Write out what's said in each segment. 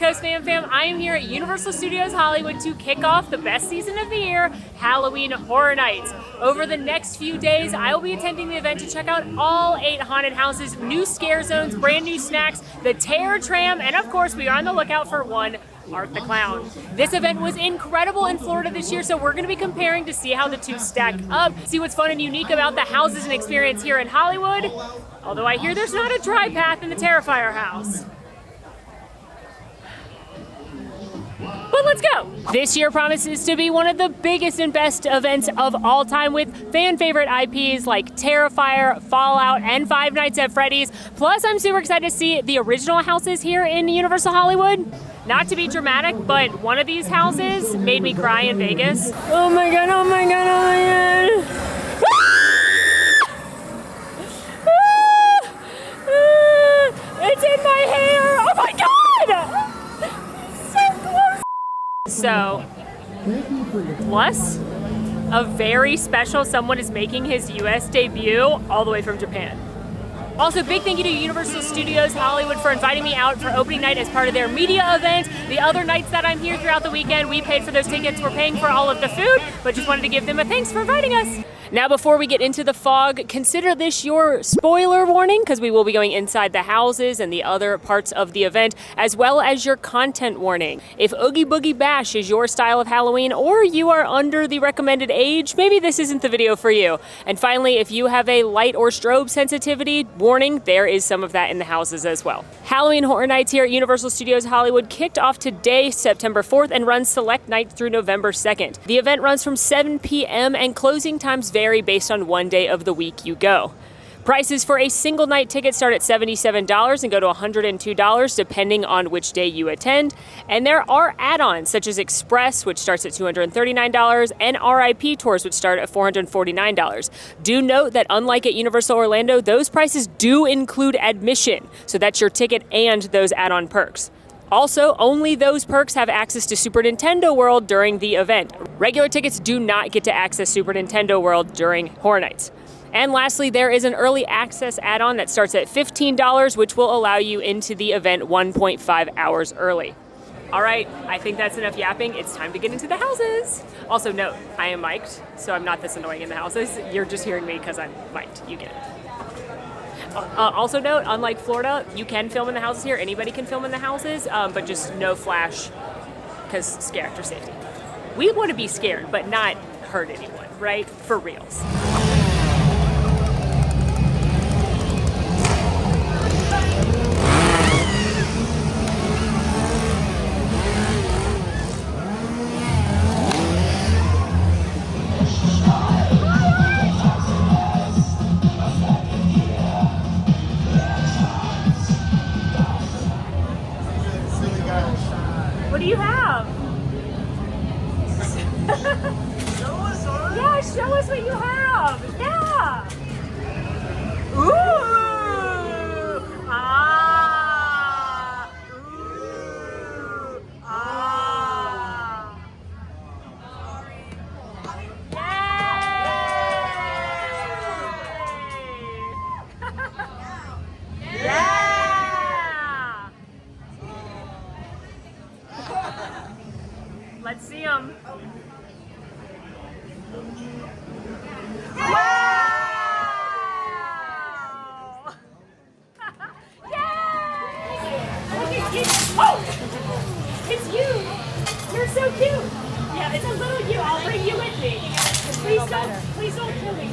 Ghost Fam. I am here at Universal Studios Hollywood to kick off the best season of the year, Halloween Horror Nights. Over the next few days, I will be attending the event to check out all 8 haunted houses, new scare zones, brand new snacks, the Tram, and of course we are on the lookout for one, Art the Clown. This event was incredible in Florida this year, so we're going to be comparing to see how the two stack up, see what's fun and unique about the houses and experience here in Hollywood. Although I hear there's not a dry path in the Terrifier house. But let's go! This year promises to be one of the biggest and best events of all time with fan favorite IPs like Terrifier, Fallout, and Five Nights at Freddy's. Plus, I'm super excited to see the original houses here in Universal Hollywood. Not to be dramatic, but one of these houses made me cry in Vegas. Oh my god, oh my god, oh my god! It's in my hair! Oh my god! So close! So, plus, a very special someone is making his US debut all the way from Japan. Also, big thank you to Universal Studios Hollywood for inviting me out for opening night as part of their media event. The other nights that I'm here throughout the weekend, we paid for those tickets. We're paying for all of the food, but just wanted to give them a thanks for inviting us. Now, before we get into the fog, consider this your spoiler warning, because we will be going inside the houses and the other parts of the event, as well as your content warning. If Oogie Boogie Bash is your style of Halloween, or you are under the recommended age, maybe this isn't the video for you. And finally, if you have a light or strobe sensitivity, warning, there is some of that in the houses as well. Halloween Horror Nights here at Universal Studios Hollywood kicked off today, September 4th, and runs select nights through November 2nd. The event runs from 7 p.m. and closing times vary based on one day of the week you go. Prices for a single night ticket start at $77 and go to $102 depending on which day you attend. And there are add-ons such as Express, which starts at $239, and RIP tours, which start at $449. Do note that unlike at Universal Orlando, those prices do include admission. So that's your ticket and those add-on perks. Also, only those perks have access to Super Nintendo World during the event. Regular tickets do not get to access Super Nintendo World during Horror Nights. And lastly, there is an early access add-on that starts at $15, which will allow you into the event 1.5 hours early. All right, I think that's enough yapping. It's time to get into the houses. Also note, I am mic'd, so I'm not this annoying in the houses. You're just hearing me because I'm mic'd. You get it. Also note, unlike Florida, you can film in the houses here. Anybody can film in the houses, but just no flash because character safety. We want to be scared, but not hurt anyone, right? For reals. What do you have? Yeah, show us what you have. Yeah. Ooh. Ah. Ooh. Ah. Yay. Yeah. Let's see them. Wow! Yay! Oh! It's you! You're so cute! Yeah, it's a little you. I'll bring you with me. Please don't kill me.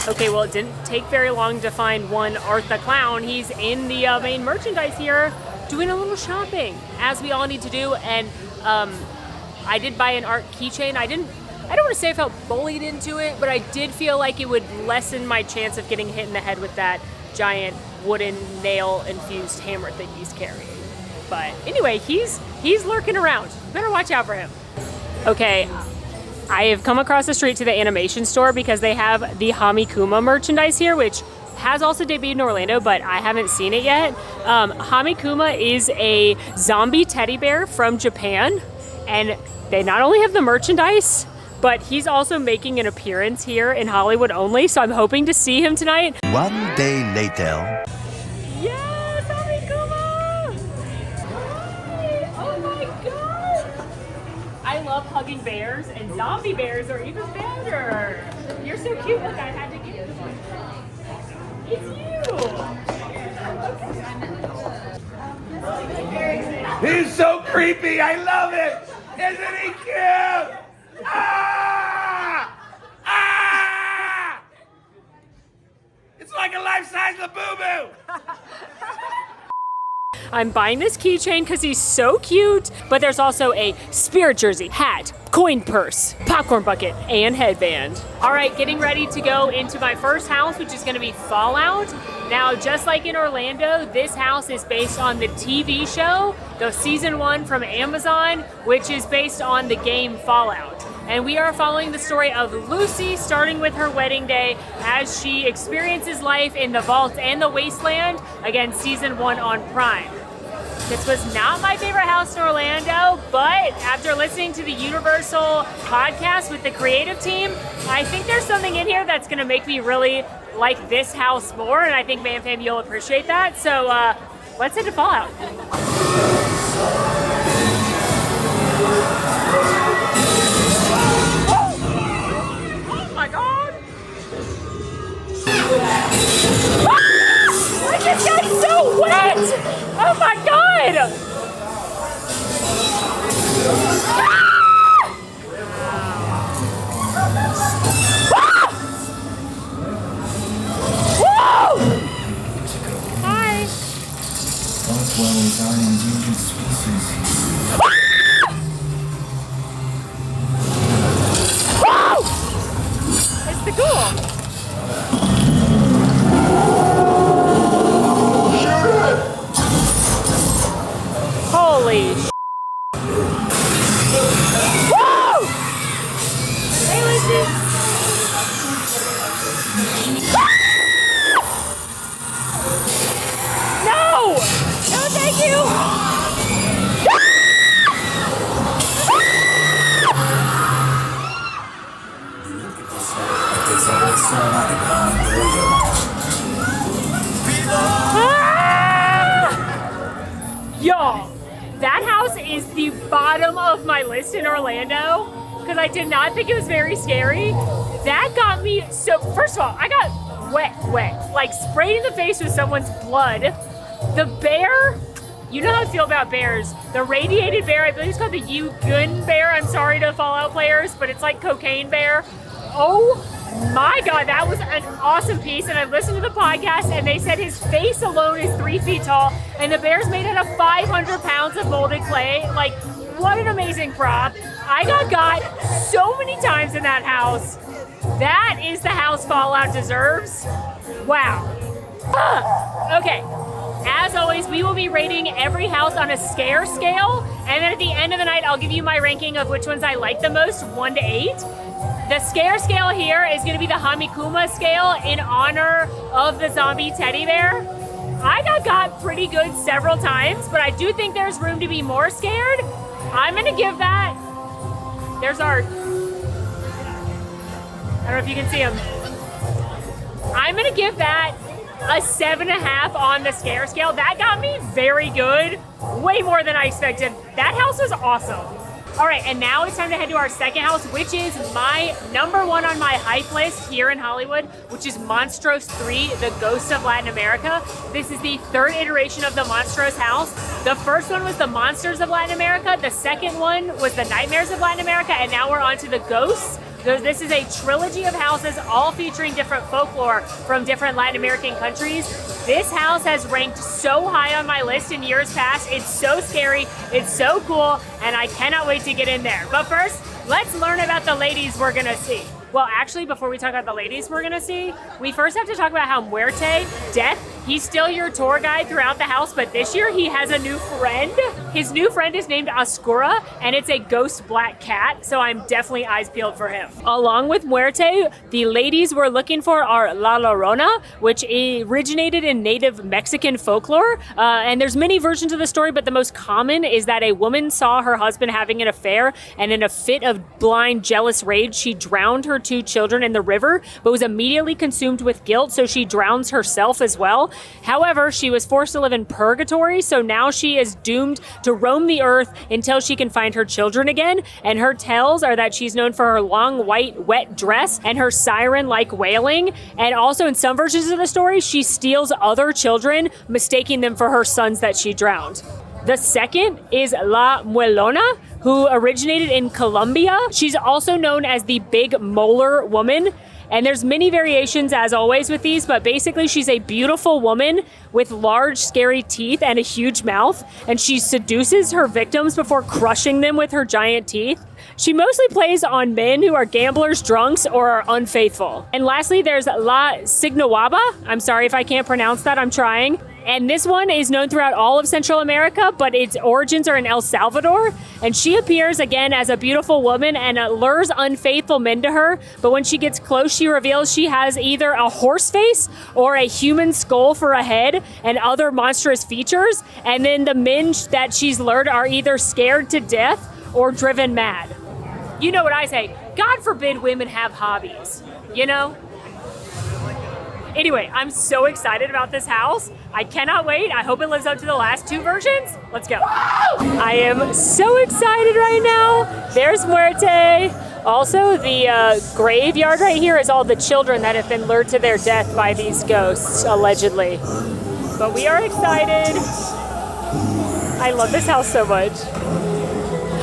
Okay, well, it didn't take very long to find one Art the Clown. He's in the main merchandise here doing a little shopping, as we all need to do. And I did buy an art keychain. I don't want to say I felt bullied into it, but I did feel like it would lessen my chance of getting hit in the head with that giant wooden nail-infused hammer thing he's carrying. But anyway, he's lurking around. Better watch out for him. Okay. I have come across the street to the animation store because they have the Hamikuma merchandise here, which has also debuted in Orlando, but I haven't seen it yet. Hamikuma is a zombie teddy bear from Japan, and they not only have the merchandise, but he's also making an appearance here in Hollywood only, so I'm hoping to see him tonight. One day later. Yes, Hamikuma! Hi! Oh my god! I love hugging bears, and zombie bears are even better. You're so cute. Look, I had to get this one. It's you! He's so creepy. I love it. Isn't he cute? Ah! Ah! It's like a life-size Labubu. I'm buying this keychain because he's so cute, but there's also a spirit jersey, hat, coin purse, popcorn bucket, and headband. All right, getting ready to go into my first house, which is gonna be Fallout. Now, just like in Orlando, this house is based on the TV show, the season 1 from Amazon, which is based on the game Fallout. And we are following the story of Lucy, starting with her wedding day as she experiences life in the vault and the wasteland. Again, season 1 on Prime. This was not my favorite house in Orlando, but after listening to the Universal podcast with the creative team, I think there's something in here that's gonna make me really like this house more, and I think Man Fam, you'll appreciate that. So let's head to Fallout. Oh my god! Ah! This guy's so wet! Oh my god! Ah! Ah! Whoa! Hi. Both whales are an endangered species. Whoa! It's the ghoul. Holy sh**. Whoa! Hey, Lucy. No! No, thank you! Y'all, that house is the bottom of my list in Orlando because I did not think it was very scary. That got me so, first of all, I got wet, like sprayed in the face with someone's blood. The bear, you know how I feel about bears. The radiated bear, I believe it's called the Yugun bear. I'm sorry to Fallout players, but it's like cocaine bear. Oh my God, that was an awesome piece. And I listened to the podcast and they said his face alone is 3 feet tall and the bear's made out of 500 pounds of molded clay. Like, what an amazing prop. I got so many times in that house. That is the house Fallout deserves. Wow. Okay. As always, we will be rating every house on a scare scale. And then at the end of the night, I'll give you my ranking of which ones I like the most, 1 to 8. The scare scale here is going to be the Hamikuma scale in honor of the zombie teddy bear. I got pretty good several times, but I do think there's room to be more scared. I'm going to give that, there's Art. I don't know if you can see him. I'm going to give that a 7.5 on the scare scale. That got me very good, way more than I expected. That house was awesome. All right, and now it's time to head to our second house, which is my number 1 on my hype list here in Hollywood, which is Monstros 3, The Ghosts of Latin America. This is the 3rd iteration of the Monstros house. The first one was the Monsters of Latin America. The second one was the Nightmares of Latin America, and now we're on to the Ghosts. This is a trilogy of houses, all featuring different folklore from different Latin American countries. This house has ranked so high on my list in years past. It's so scary, it's so cool, and I cannot wait to get in there. But first, let's learn about the ladies we're gonna see. Well, actually, before we talk about the ladies we're gonna see, we first have to talk about how Muerte, Death, He's still your tour guide throughout the house, but this year he has a new friend. His new friend is named Oscura, and it's a ghost black cat, so I'm definitely eyes peeled for him. Along with Muerte, the ladies we're looking for are La Llorona, which originated in native Mexican folklore, and there's many versions of the story, but the most common is that a woman saw her husband having an affair, and in a fit of blind, jealous rage, she drowned her 2 children in the river, but was immediately consumed with guilt, so she drowns herself as well. However, she was forced to live in purgatory, so now she is doomed to roam the earth until she can find her children again, and her tales are that she's known for her long, white, wet dress and her siren-like wailing, and also in some versions of the story, she steals other children, mistaking them for her sons that she drowned. The second is La Muelona, who originated in Colombia. She's also known as the Big Molar Woman. And there's many variations, as always, with these, but basically she's a beautiful woman with large, scary teeth and a huge mouth, and she seduces her victims before crushing them with her giant teeth. She mostly plays on men who are gamblers, drunks, or are unfaithful. And lastly, there's La Signoaba. I'm sorry if I can't pronounce that, I'm trying. And this one is known throughout all of Central America, but its origins are in El Salvador. And she appears again as a beautiful woman and lures unfaithful men to her. But when she gets close, she reveals she has either a horse face or a human skull for a head and other monstrous features. And then the men that she's lured are either scared to death or driven mad. You know what I say? God forbid women have hobbies, you know? Anyway, I'm so excited about this house. I cannot wait. I hope it lives up to the last 2 versions. Let's go. I am so excited right now. There's Muerte. Also, the graveyard right here is all the children that have been lured to their death by these ghosts, allegedly. But we are excited. I love this house so much.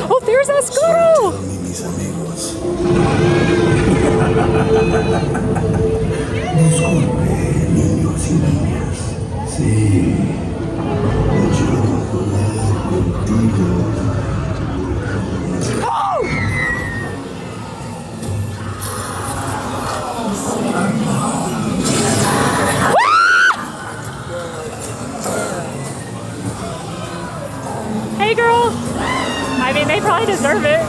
Oh, there's Oscuro! Niños y niñas, sí, yo quiero volar contigo. Hey, girl. I mean, they probably deserve it.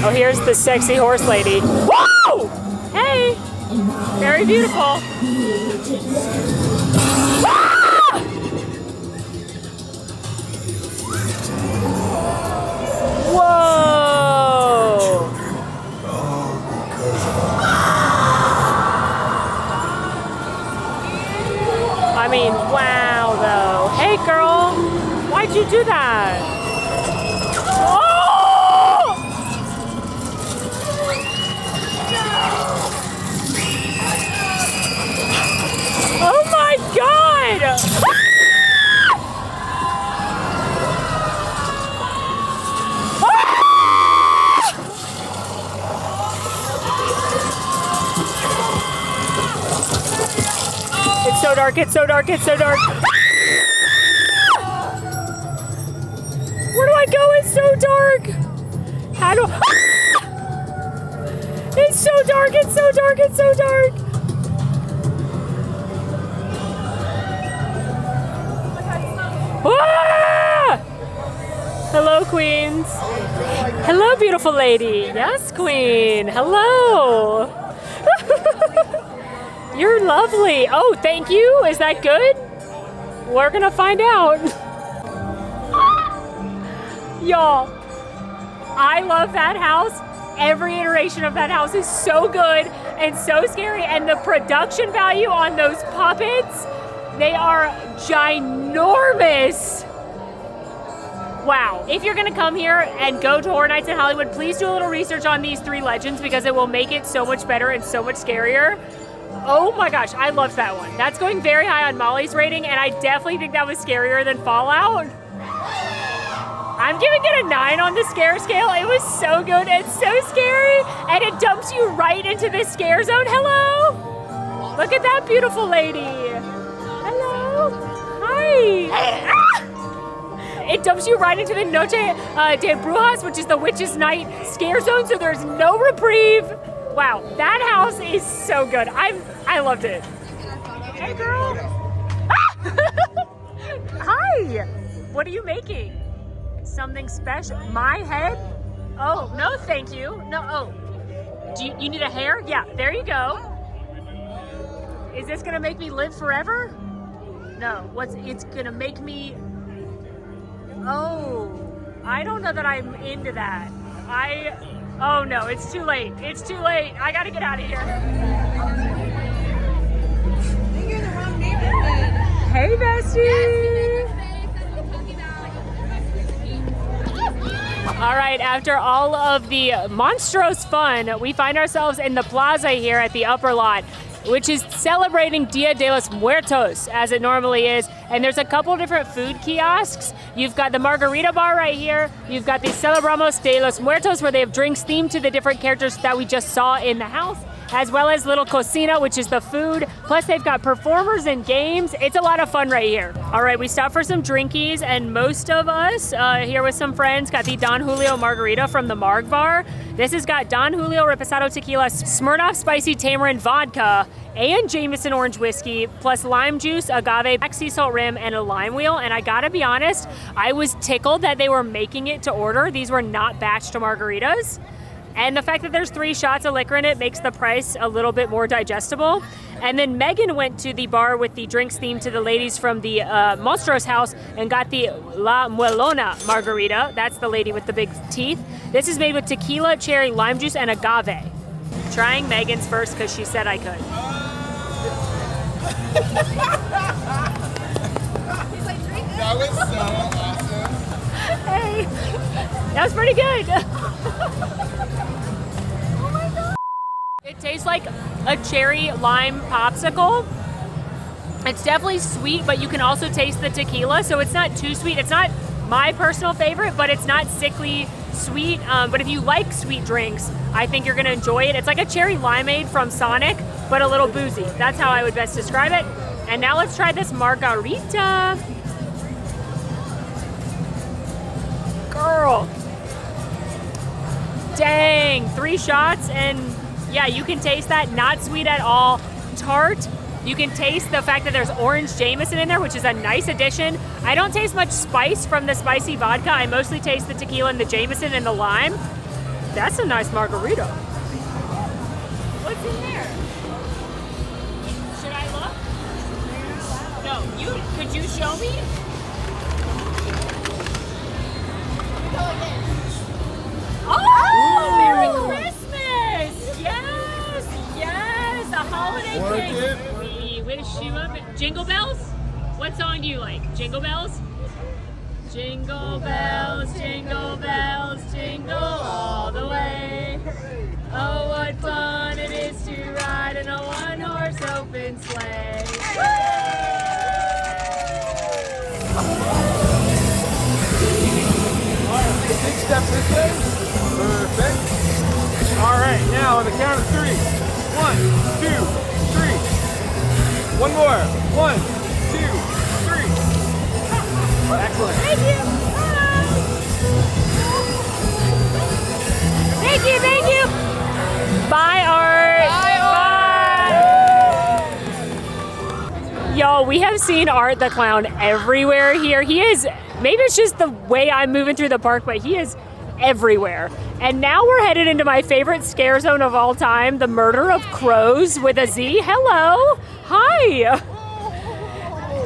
Oh, here's the sexy horse lady. Whoa! Hey. Very beautiful. Ah! Whoa! I mean, wow, though. Hey, girl, why'd you do that? Oh my God! It's so dark, it's so dark, it's so dark. Where do I go? It's so dark. How do It's so dark, it's so dark, it's so dark. Ah! Hello, queens. Hello, beautiful lady. Yes, queen. Hello. You're lovely. Oh, thank you. Is that good? We're gonna find out. Y'all, I love that house. Every iteration of that house is so good and so scary, and the production value on those puppets, they are ginormous. Wow. If you're gonna come here and go to Horror Nights in Hollywood, please do a little research on these 3 legends because it will make it so much better and so much scarier. Oh my gosh, I loved that one. That's going very high on Molly's rating, and I definitely think that was scarier than Fallout. I'm giving it a 9 on the scare scale. It was so good and so scary, and it dumps you right into the scare zone. Hello. Look at that beautiful lady. Hello. Hi. Ah! It dumps you right into the Noche de Brujas, which is the Witch's Night scare zone, so there's no reprieve. Wow, that house is so good. I loved it. Hey, girl. Hi. What are you making? Something special? My head? Oh, no, thank you. No, oh. Do you need a hair? Yeah, there you go. Is this gonna make me live forever? No, it's gonna make me, oh, I don't know that I'm into that. Oh no, it's too late. It's too late. I gotta get out of here. I think you're in the wrong neighborhood. Hey, bestie. All right, after all of the Monstros fun, we find ourselves in the plaza here at the upper lot, which is celebrating Dia de los Muertos, as it normally is. And there's a couple different food kiosks. You've got the margarita bar right here. You've got the Celebramos de los Muertos, where they have drinks themed to the different characters that we just saw in the house, as well as Little Cocina, which is the food. Plus they've got performers and games. It's a lot of fun right here. All right, we stopped for some drinkies, and most of us here with some friends got the Don Julio margarita from the Marg Bar. This has got Don Julio Reposado Tequila, Smirnoff Spicy Tamarind Vodka, and Jameson Orange Whiskey, plus lime juice, agave, black sea salt rim, and a lime wheel. And I gotta be honest, I was tickled that they were making it to order. These were not batched margaritas. And the fact that there's 3 shots of liquor in it makes the price a little bit more digestible. And then Megan went to the bar with the drinks themed to the ladies from the Monstros house and got the La Muelona margarita. That's the lady with the big teeth. This is made with tequila, cherry, lime juice, and agave. Trying Megan's first because she said I could. That was so awesome. Hey, that was pretty good. Oh my God. It tastes like a cherry lime popsicle. It's definitely sweet, but you can also taste the tequila, so it's not too sweet. It's not my personal favorite, but it's not sickly sweet. But if you like sweet drinks, I think you're gonna enjoy it. It's like a cherry limeade from Sonic, but a little boozy. That's how I would best describe it. And now let's try this margarita. Girl. Dang, 3 shots, and yeah, you can taste that. Not sweet at all. Tart. You can taste the fact that there's orange Jameson in there, which is a nice addition. I don't taste much spice from the spicy vodka. I mostly taste the tequila and the Jameson and the lime. That's a nice margarita. What's in there? Should I look? No, could you show me? Oh, Merry Christmas! Yes, a holiday cake. We wish you a Jingle Bells? What song do you like? Jingle Bells? Jingle bells, jingle all the way. Oh, what fun it is to ride in a one-horse open sleigh. Big step this way. Perfect. All right, now on the count of 3. 1, 2, 3. One more. 1, 2, 3. Excellent. Thank you. Thank you. Bye, Art. Bye. Yo, we have seen Art the Clown everywhere here. He is, maybe it's just the way I'm moving through the park, but he is everywhere. And now we're headed into my favorite scare zone of all time, the Murder of Crows with a Z. Hello. Hi.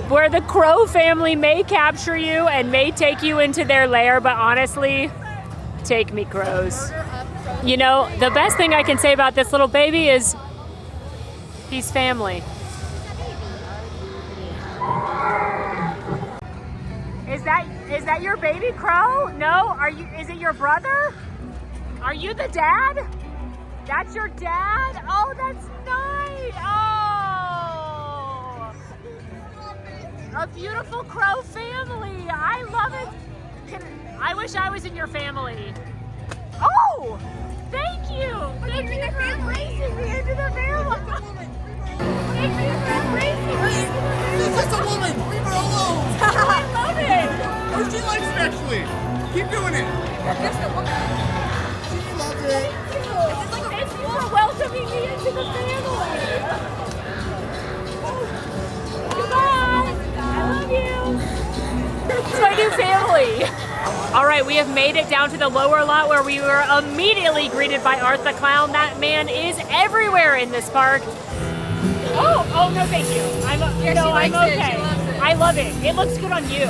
Where the Crow family may capture you and may take you into their lair, but honestly, take me, crows. You know, the best thing I can say about this little baby is he's family. Is that your baby crow? No? Is it your brother? Are you the dad? That's your dad? Oh, that's nice. Oh. A beautiful crow family. I love it. I wish I was in your family. Oh, thank you. Thank you for embracing me into the family. Thank you for embracing me into the family. She's just a woman. Leave her alone. I love it. Oh, she likes it actually. Keep doing it. Just a woman. She loves it. Thank you for welcoming me into the family. have made it down to the lower lot where we were immediately greeted by Art the Clown. That man is everywhere in this park. Oh no, thank you. I'm okay. She loves it. I love it. It looks good on you.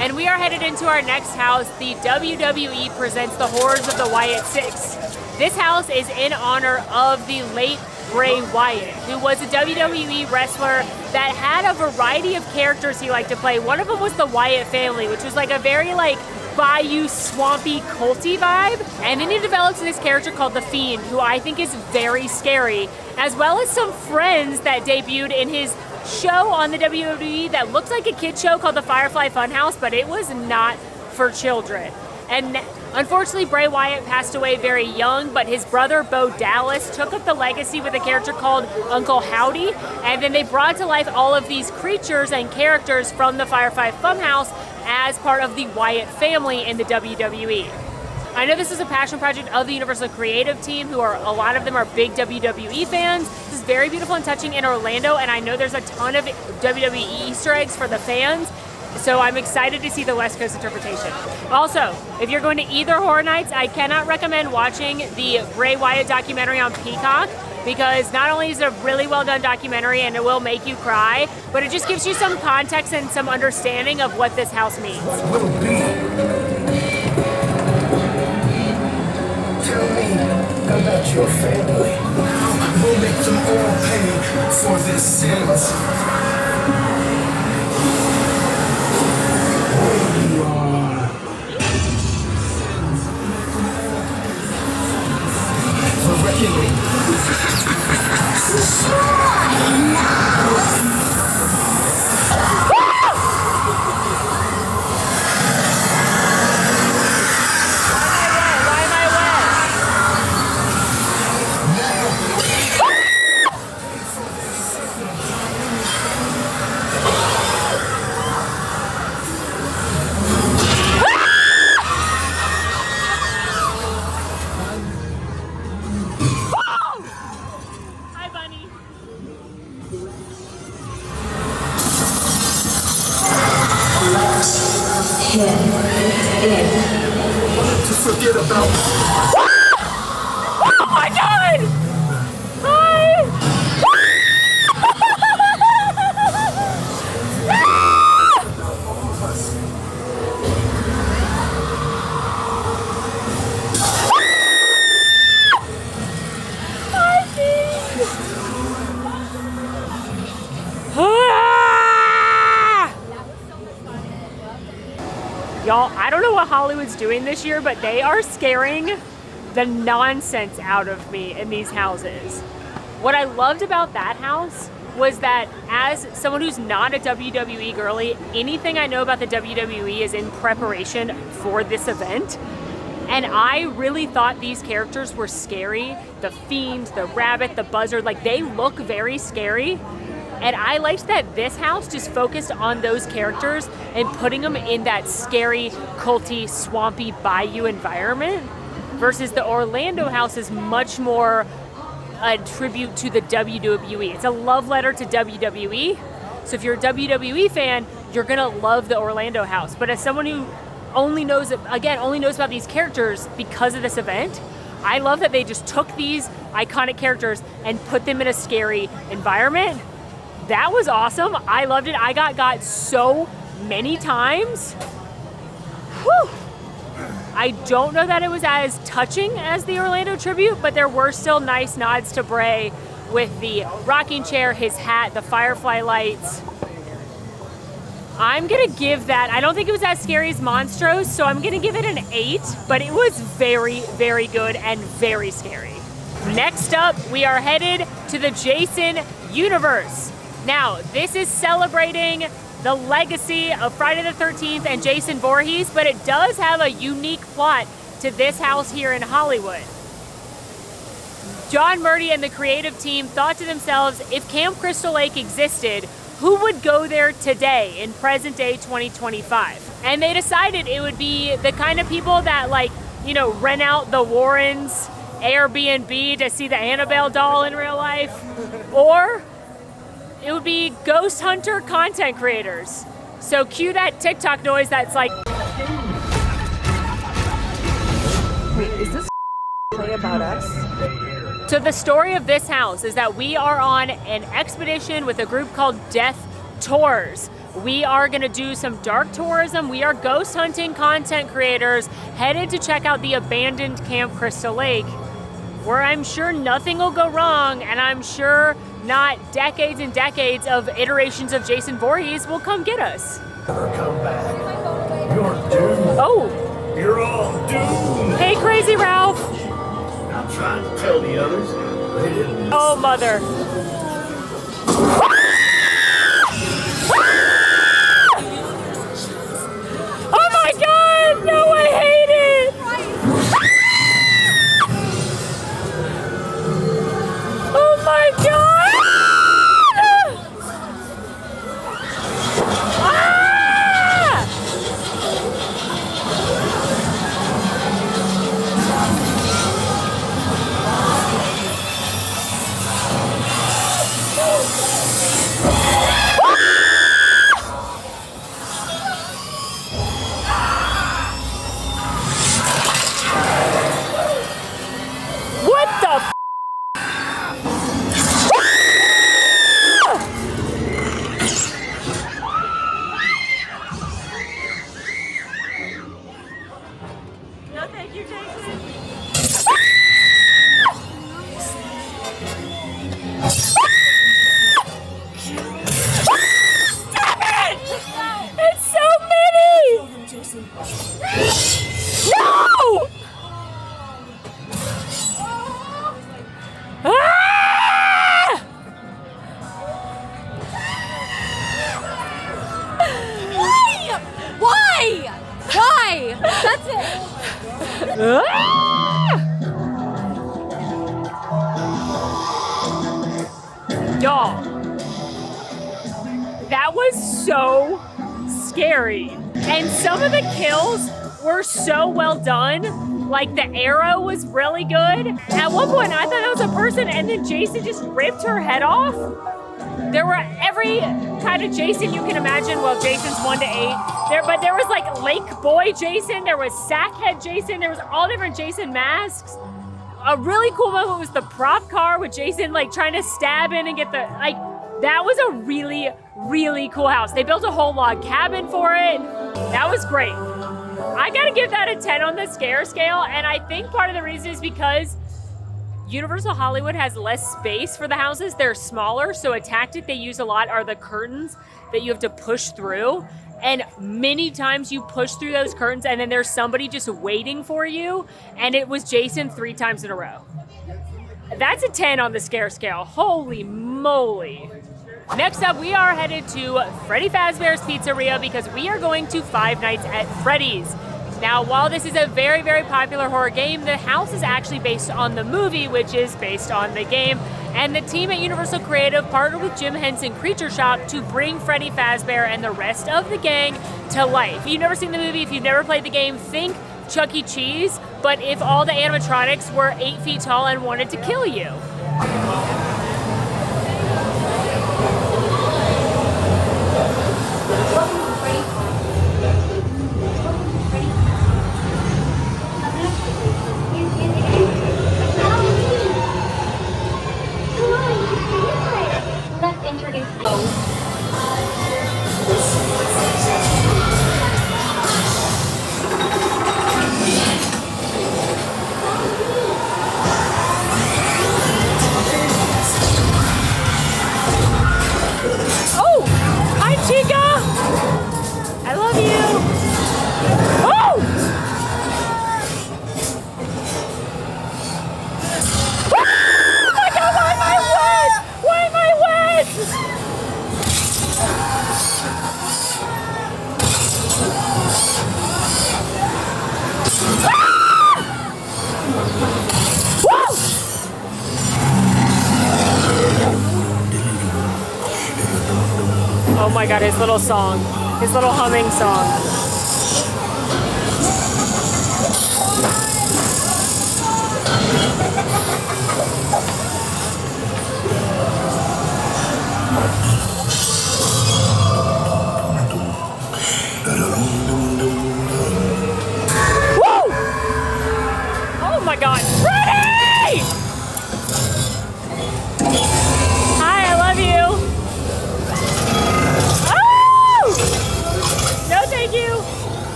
And we are headed into our next house. The WWE presents the Horrors of the Wyatt 6. This house is in honor of the late Bray Wyatt, who was a WWE wrestler that had a variety of characters he liked to play. One of them was the Wyatt family, which was like a very like bayou, swampy, culty vibe. And then he developed this character called The Fiend, who I think is very scary, as well as some friends that debuted in his show on the WWE that looked like a kid show called the Firefly Funhouse, but it was not for children. And unfortunately, Bray Wyatt passed away very young, but his brother, Bo Dallas, took up the legacy with a character called Uncle Howdy, and then they brought to life all of these creatures and characters from the Firefly Funhouse as part of the Wyatt family in the WWE. I know this is a passion project of the Universal Creative Team, who are, a lot of them are big WWE fans. This is very beautiful and touching in Orlando, and I know there's a ton of WWE Easter eggs for the fans. So I'm excited to see the West Coast interpretation. Also, if you're going to either Horror Nights, I cannot recommend watching the Bray Wyatt documentary on Peacock, because not only is it a really well done documentary and it will make you cry, but it just gives you some context and some understanding of what this house means. Will be. Tell me about your family. We'll make them all pay for their sins. Where you are. The reckoning. Forget about Oh my god! Hi! Y'all, I don't know what Hollywood's doing this year, but they are scaring the nonsense out of me in these houses. What I loved about that house was that as someone who's not a WWE girly, anything I know about the WWE is in preparation for this event. And I really thought these characters were scary. The Fiend, the Rabbit, the Buzzard, like they look very scary. And I liked that this house just focused on those characters and putting them in that scary, culty, swampy bayou environment, versus the Orlando house is much more a tribute to the WWE. It's a love letter to WWE. So if you're a WWE fan, you're gonna love the Orlando house. But as someone who only knows about these characters because of this event, I love that they just took these iconic characters and put them in a scary environment. That was awesome. I loved it. I got so many times. Whew. I don't know that it was as touching as the Orlando tribute, but there were still nice nods to Bray with the rocking chair, his hat, the firefly lights. I'm gonna give that, I don't think it was as scary as Monstros, so I'm gonna give it an 8, but it was very, very good and very scary. Next up, we are headed to the Jason universe. Now, this is celebrating the legacy of Friday the 13th and Jason Voorhees, but it does have a unique plot to this house here in Hollywood. John Murdy and the creative team thought to themselves, if Camp Crystal Lake existed, who would go there today in present day 2025? And they decided it would be the kind of people that rent out the Warrens' Airbnb to see the Annabelle doll in real life, or it would be ghost hunter content creators. So cue that TikTok noise that's like. Wait, is this play about us? So the story of this house is that we are on an expedition with a group called Death Tours. We are gonna do some dark tourism. We are ghost hunting content creators headed to check out the abandoned Camp Crystal Lake, where I'm sure nothing will go wrong, and I'm sure not decades and decades of iterations of Jason Voorhees will come get us. Never come back. You're doomed. Oh, You're all doomed. hey Crazy Ralph. I'm trying to tell the others. They didn't. Oh, mother. Oh my God! No, I hate it! Oh my God! Ah! What the f? No, thank you, Jason. Stop it! It's so many! No! Ah! Why? Why? That's it. Ah! Y'all, that was so scary. And some of the kills were so well done. Like the arrow was really good. At one point I thought that was a person, and then Jason just ripped her head off. There were every kind of Jason you can imagine. Well, Jason's 1 to 8. But there was like Lake Boy Jason, there was Sackhead Jason, there was all different Jason masks. A really cool moment was the prop car with Jason like trying to stab in and get the, like, that was a really, really cool house. They built a whole log cabin for it. That was great. I gotta give that a 10 on the scare scale, and I think part of the reason is because Universal Hollywood has less space for the houses. They're smaller, so a tactic they use a lot are the curtains that you have to push through. And many times you push through those curtains and then there's somebody just waiting for you, and it was Jason 3 times in a row. That's a 10 on the scare scale. Holy moly. Next up, we are headed to Freddy Fazbear's Pizzeria because we are going to Five Nights at Freddy's. Now, while this is a very, very popular horror game, the house is actually based on the movie, which is based on the game. And the team at Universal Creative partnered with Jim Henson Creature Shop to bring Freddy Fazbear and the rest of the gang to life. If you've never seen the movie, if you've never played the game, think Chuck E. Cheese, but if all the animatronics were 8 feet tall and wanted to kill you. Let's introduce Oh! Hi, Chica! I love you! Oh! Ah! Oh my God, why am I wet? Why am I wet? Oh my God, his little song. His little humming song.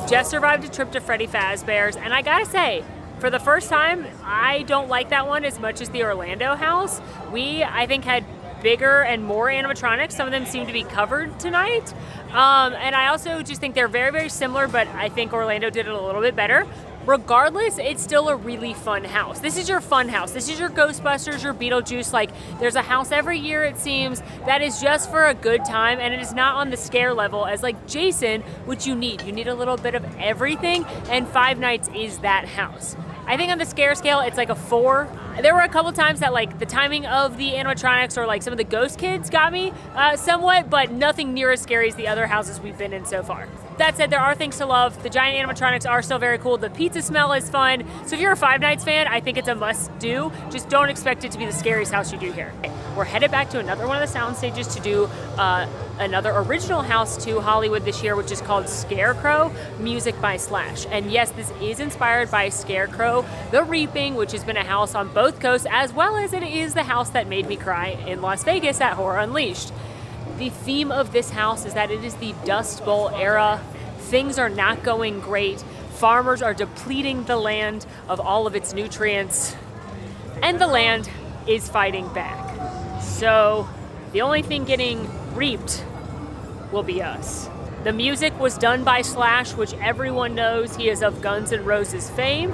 just survived a trip to Freddy Fazbear's, and I gotta say, for the first time, I don't like that one as much as the Orlando house. We, I think, had bigger and more animatronics. Some of them seem to be covered tonight. And I also just think they're very, very similar, but I think Orlando did it a little bit better. Regardless, it's still a really fun house. This is your fun house. This is your Ghostbusters, your Beetlejuice. Like, there's a house every year, it seems, that is just for a good time, and it is not on the scare level as like Jason, which you need. You need a little bit of everything, and Five Nights is that house. I think on the scare scale, it's like a 4. There were a couple times that like the timing of the animatronics or like some of the ghost kids got me somewhat, but nothing near as scary as the other houses we've been in so far. That said, there are things to love. The giant animatronics are still very cool. The pizza smell is fun. So if you're a Five Nights fan, I think it's a must-do. Just don't expect it to be the scariest house you do here. We're headed back to another one of the sound stages to do another original house to Hollywood this year, which is called Scarecrow, music by Slash. And yes, this is inspired by Scarecrow, The Reaping, which has been a house on both coasts, as well as it is the house that made me cry in Las Vegas at Horror Unleashed. The theme of this house is that it is the Dust Bowl era. Things are not going great. Farmers are depleting the land of all of its nutrients, and the land is fighting back. So the only thing getting reaped will be us. The music was done by Slash, which everyone knows he is of Guns N' Roses fame.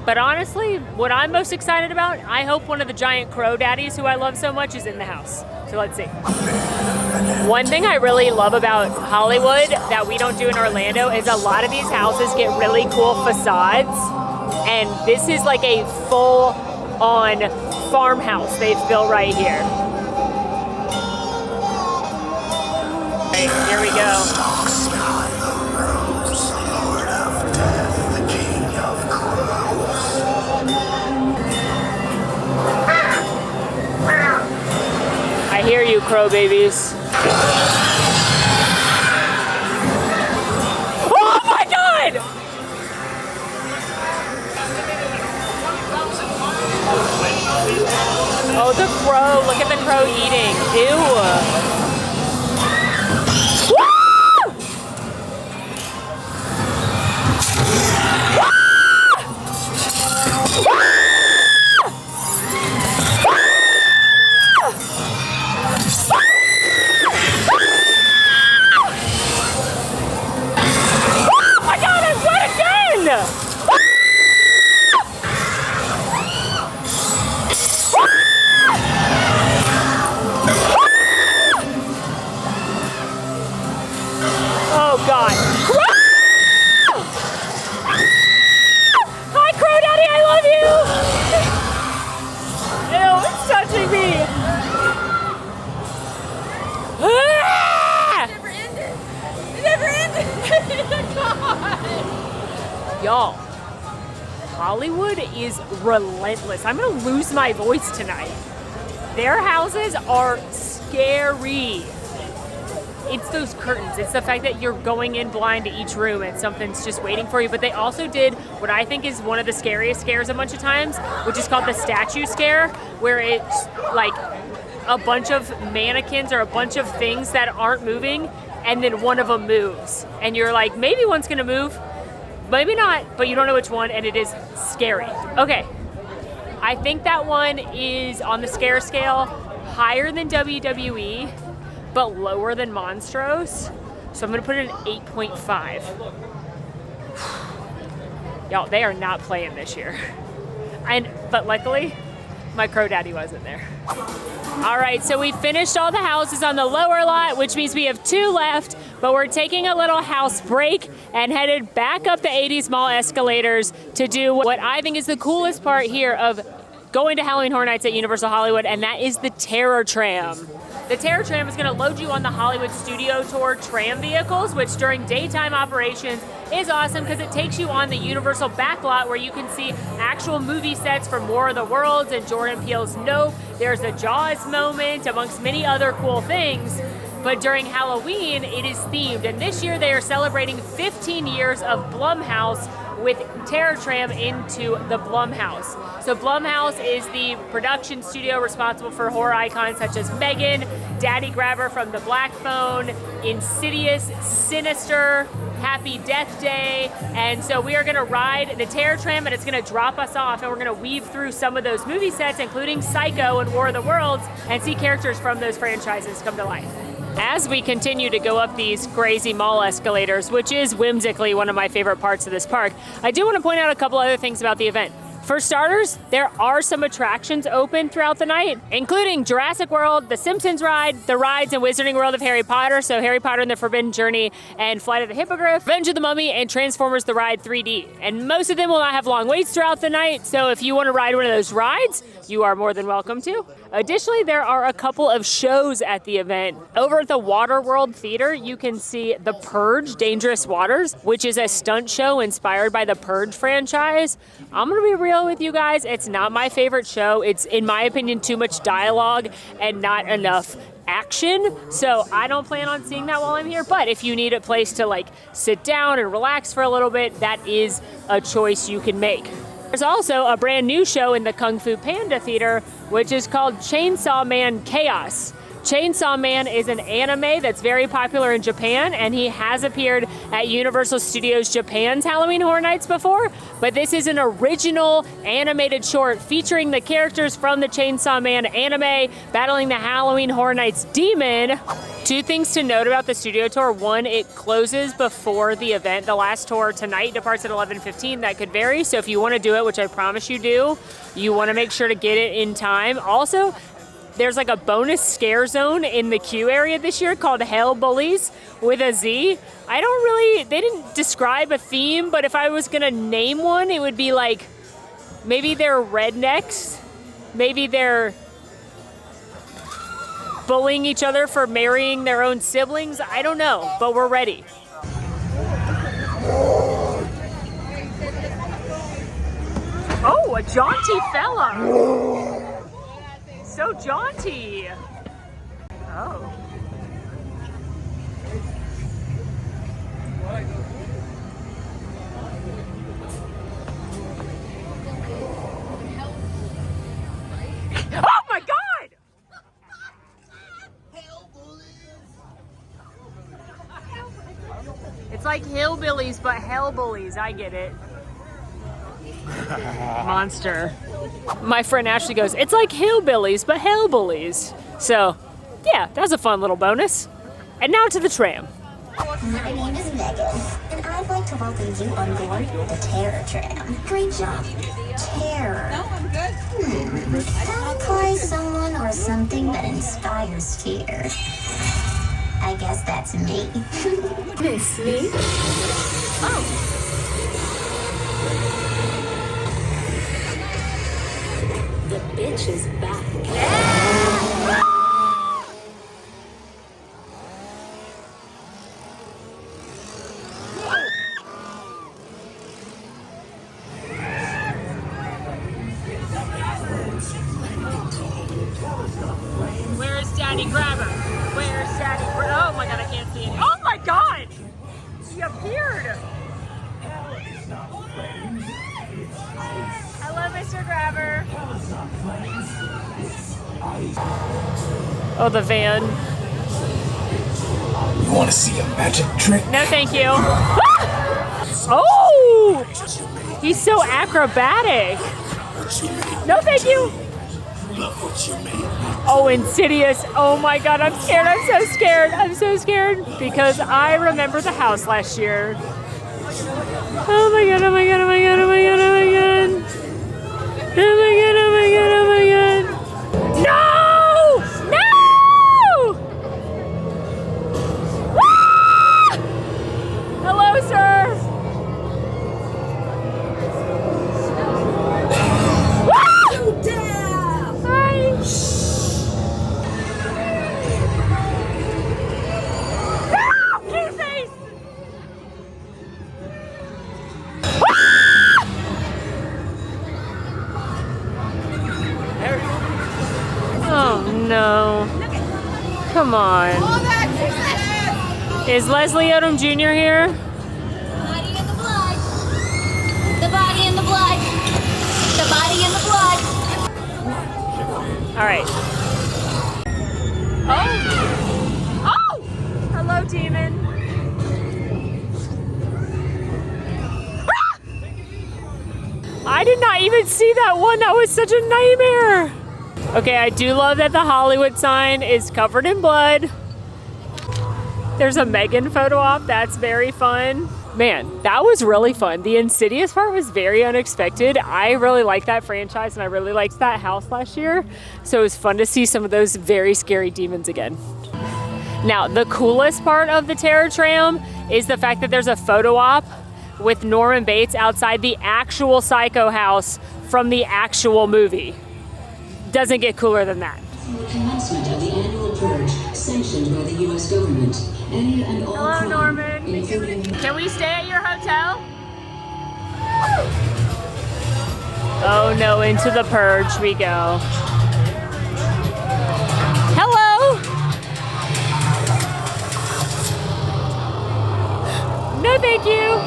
But honestly, what I'm most excited about, I hope one of the giant crow daddies who I love so much is in the house. So let's see. One thing I really love about Hollywood that we don't do in Orlando is a lot of these houses get really cool facades. And this is like a full-on farmhouse they've built right here. Here we go. I hear you, crow babies. Oh my God! Oh, the crow. Look at the crow eating. Ew. Y'all, Hollywood is relentless. I'm gonna lose my voice tonight. Their houses are scary. It's those curtains. It's the fact that you're going in blind to each room and something's just waiting for you. But they also did what I think is one of the scariest scares a bunch of times, which is called the statue scare, where it's like a bunch of mannequins or a bunch of things that aren't moving, and then one of them moves. And you're like, maybe one's gonna move, maybe not, but you don't know which one, and it is scary. Okay, I think that one is on the scare scale higher than WWE, but lower than Monstros. So I'm gonna put it at 8.5. Y'all, they are not playing this year. But luckily, my crow daddy wasn't there. All right, so we finished all the houses on the lower lot, which means we have 2 left, but we're taking a little house break and headed back up the 80s Mall escalators to do what I think is the coolest part here of going to Halloween Horror Nights at Universal Hollywood, and that is the Terror Tram. The Terror Tram is gonna load you on the Hollywood Studio Tour tram vehicles, which during daytime operations is awesome because it takes you on the Universal backlot where you can see actual movie sets from War of the Worlds and Jordan Peele's Nope. There's a Jaws moment, amongst many other cool things. But during Halloween, it is themed. And this year they are celebrating 15 years of Blumhouse with Terror Tram into the Blumhouse. So Blumhouse is the production studio responsible for horror icons such as Megan, Daddy Grabber from The Black Phone, Insidious, Sinister, Happy Death Day. And so we are gonna ride the Terror Tram, and it's gonna drop us off, and we're gonna weave through some of those movie sets, including Psycho and War of the Worlds, and see characters from those franchises come to life. As we continue to go up these crazy mall escalators, which is whimsically one of my favorite parts of this park, I do want to point out a couple other things about the event. For starters, there are some attractions open throughout the night, including Jurassic World, the Simpsons ride, the rides in Wizarding World of Harry Potter, so Harry Potter and the Forbidden Journey and Flight of the Hippogriff, Revenge of the Mummy, and Transformers the Ride 3D. And most of them will not have long waits throughout the night, so if you want to ride one of those rides, you are more than welcome to. Additionally, there are a couple of shows at the event. Over at the Waterworld Theater, you can see The Purge: Dangerous Waters, which is a stunt show inspired by the Purge franchise. I'm gonna be real with you guys, it's not my favorite show. It's, in my opinion, too much dialogue and not enough action, so I don't plan on seeing that while I'm here. But if you need a place to like sit down and relax for a little bit, that is a choice you can make. There's also a brand new show in the Kung Fu Panda Theater, which is called Chainsaw Man Chaos. Chainsaw Man is an anime that's very popular in Japan, and he has appeared at Universal Studios Japan's Halloween Horror Nights before, but this is an original animated short featuring the characters from the Chainsaw Man anime battling the Halloween Horror Nights demon. Two things to note about the studio tour. One, it closes before the event. The last tour tonight departs at 11:15. That could vary, so if you want to do it, which I promise you do, you want to make sure to get it in time. Also, there's like a bonus scare zone in the queue area this year called Hell Bullies with a Z. They didn't describe a theme, but if I was gonna name one, it would be like, maybe they're rednecks, maybe they're bullying each other for marrying their own siblings. I don't know, but we're ready. Oh, a jaunty fella. So jaunty. Oh. Oh my God! It's like hillbillies, but hell bullies. I get it. Monster. My friend Ashley goes, it's like hillbillies, but hell bullies. So, yeah, that was a fun little bonus. And now to the tram. My name is Megan, and I'd like to welcome you on board the Terror Tram. Great job. Terror. No, I'm good. Apply someone or something that inspires fear. I guess that's me. Miss me? Oh. The bitch is back. Where's Daddy Grabber? Where's Daddy Grabber? Oh my God, I can't see it. Oh my God! He appeared! Hello, Mr. Grabber. Oh, the van. You want to see a magic trick? No, thank you. Oh! He's so acrobatic. No, thank you. Oh, Insidious. Oh my God, I'm scared. I'm so scared. I'm so scared because I remember the house last year. Oh my God, oh my God, oh my God, oh my God, oh my God. Oh my God, oh my God, oh my God. No! No! Ah! Hello, sir. Ah! Hi. No! Kitty face! Oh no. Come on. Is Leslie Odom Jr. here? Body in the blood. The body in the blood. The body in the blood. All right. Oh! Oh! Hello, demon. I did not even see that one. That was such a nightmare. Okay, I do love that the Hollywood sign is covered in blood. There's a Megan photo op. That's very fun. Man, that was really fun. The Insidious part was very unexpected. I really liked that franchise and I really liked that house last year. So it was fun to see some of those very scary demons again. Now, the coolest part of the Terror Tram is the fact that there's a photo op with Norman Bates outside the actual Psycho house from the actual movie. Doesn't get cooler than that. Commencement of the annual purge sanctioned by the U.S. government. Any and all Hello, crime, Norman. including... Can we stay at your hotel? Oh no, into the purge we go. Hello. No, thank you.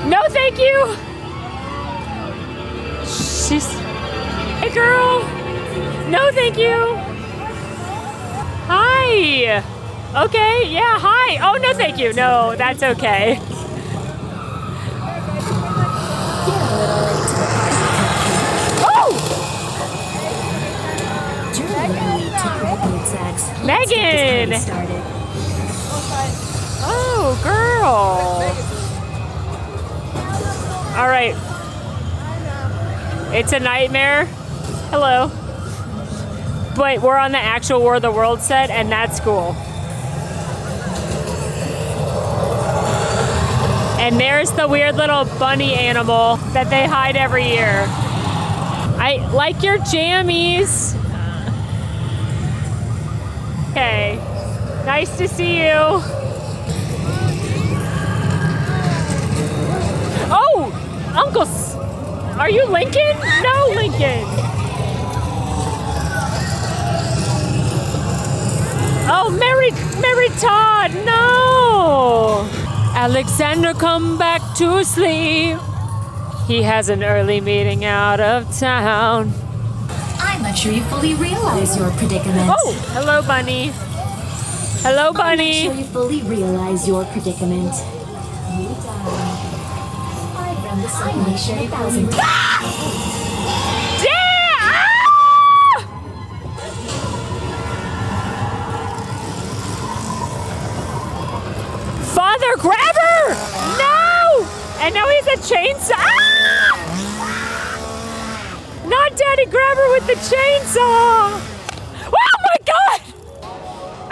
No, thank you. Hey, girl. No, thank you. Hi. Okay, yeah, hi. Oh, no, thank you. No, that's okay. Oh! Megan! Oh, girl. All right. It's a nightmare. Hello. But we're on the actual War of the World set, and that's cool. And there's the weird little bunny animal that they hide every year. I like your jammies. Okay. Nice to see you. Oh, Uncle. Are you Lincoln? No, Lincoln. Oh, Mary Todd, no! Alexander, come back to sleep. He has an early meeting out of town. I'm not sure you fully realize your predicament. Oh, hello, Bunny. Hello, Bunny. I'm not sure you fully realize your predicament. You die. I run the simulation 1,000. Father, grab her! No! And now he's a chainsaw. Ah! Not Daddy, grab her with the chainsaw! Oh my God!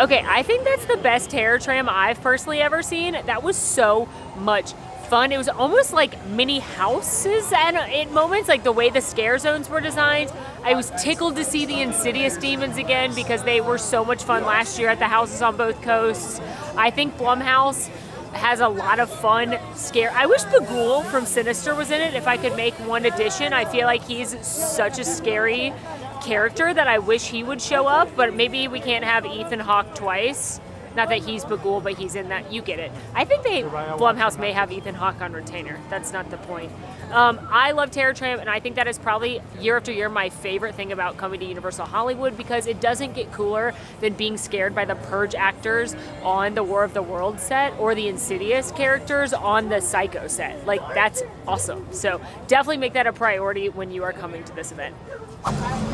Okay, I think that's the best Terror Tram I've personally ever seen. That was so much fun. It was almost like mini houses at moments, like the way the scare zones were designed. I was tickled to see the Insidious demons again because they were so much fun last year at the houses on both coasts. I think Blumhouse has a lot of fun scare. I wish Bagul from Sinister was in it. If I could make one addition, I feel like he's such a scary character that I wish he would show up, but maybe we can't have Ethan Hawke twice. Not that he's Bagul, but he's in that. You get it. I think Blumhouse may have Ethan Hawke on retainer. That's not the point. I love Terror Tram, and I think that is probably year after year my favorite thing about coming to Universal Hollywood because it doesn't get cooler than being scared by the Purge actors on the War of the World set or the Insidious characters on the Psycho set. Like, that's awesome. So definitely make that a priority when you are coming to this event.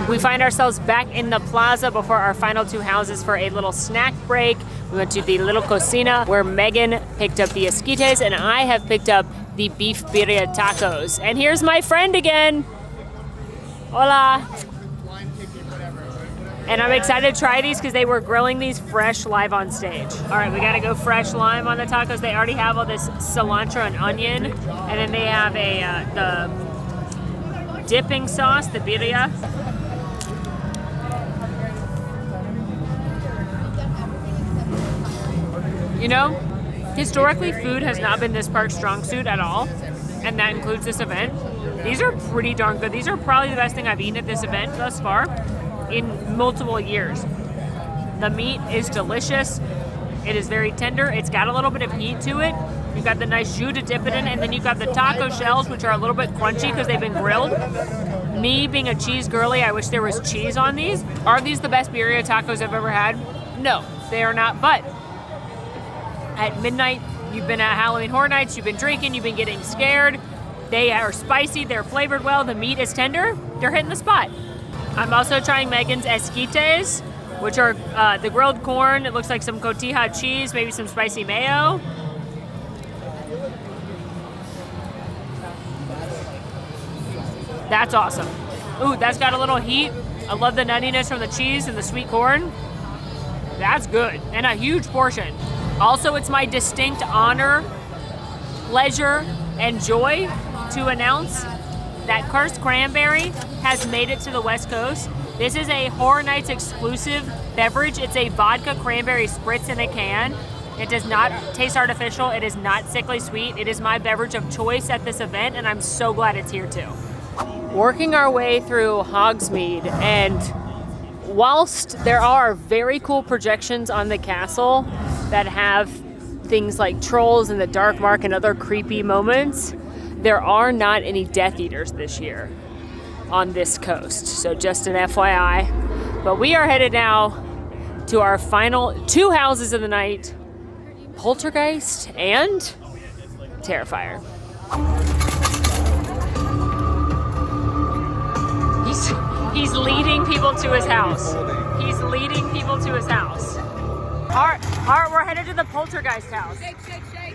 We find ourselves back in the plaza before our final two houses for a little snack break. We went to the Little Cocina where Megan picked up the esquites and I have picked up the beef birria tacos. And here's my friend again. Hola. And I'm excited to try these because they were grilling these fresh live on stage. All right, we gotta go fresh lime on the tacos. They already have all this cilantro and onion. And then they have the dipping sauce, the birria. You know, historically, food has not been this park's strong suit at all, and that includes this event. These are pretty darn good. These are probably the best thing I've eaten at this event thus far in multiple years. The meat is delicious. It is very tender. It's got a little bit of heat to it. You've got the nice jus to dip it in, and then you've got the taco shells, which are a little bit crunchy because they've been grilled. Me being a cheese girly, I wish there was cheese on these. Are these the best birria tacos I've ever had? No, they are not, but at midnight, you've been at Halloween Horror Nights, you've been drinking, you've been getting scared. They are spicy, they're flavored well, the meat is tender, they're hitting the spot. I'm also trying Megan's esquites, which are the grilled corn. It looks like some cotija cheese, maybe some spicy mayo. That's awesome. Ooh, that's got a little heat. I love the nuttiness from the cheese and the sweet corn. That's good, and a huge portion. Also, it's my distinct honor, pleasure, and joy to announce that Cursed Cranberry has made it to the West Coast. This is a Horror Nights exclusive beverage. It's a vodka cranberry spritz in a can. It does not taste artificial. It is not sickly sweet. It is my beverage of choice at this event, and I'm so glad it's here too. Working our way through Hogsmeade, and whilst there are very cool projections on the castle that have things like trolls and the Dark Mark and other creepy moments, there are not any Death Eaters this year on this coast. So just an FYI. But we are headed now to our final 2 houses of the night, Poltergeist and Terrifier. He's leading people to his house. He's leading people to his house. Art, we're headed to the Poltergeist house. Shake, shake, shake.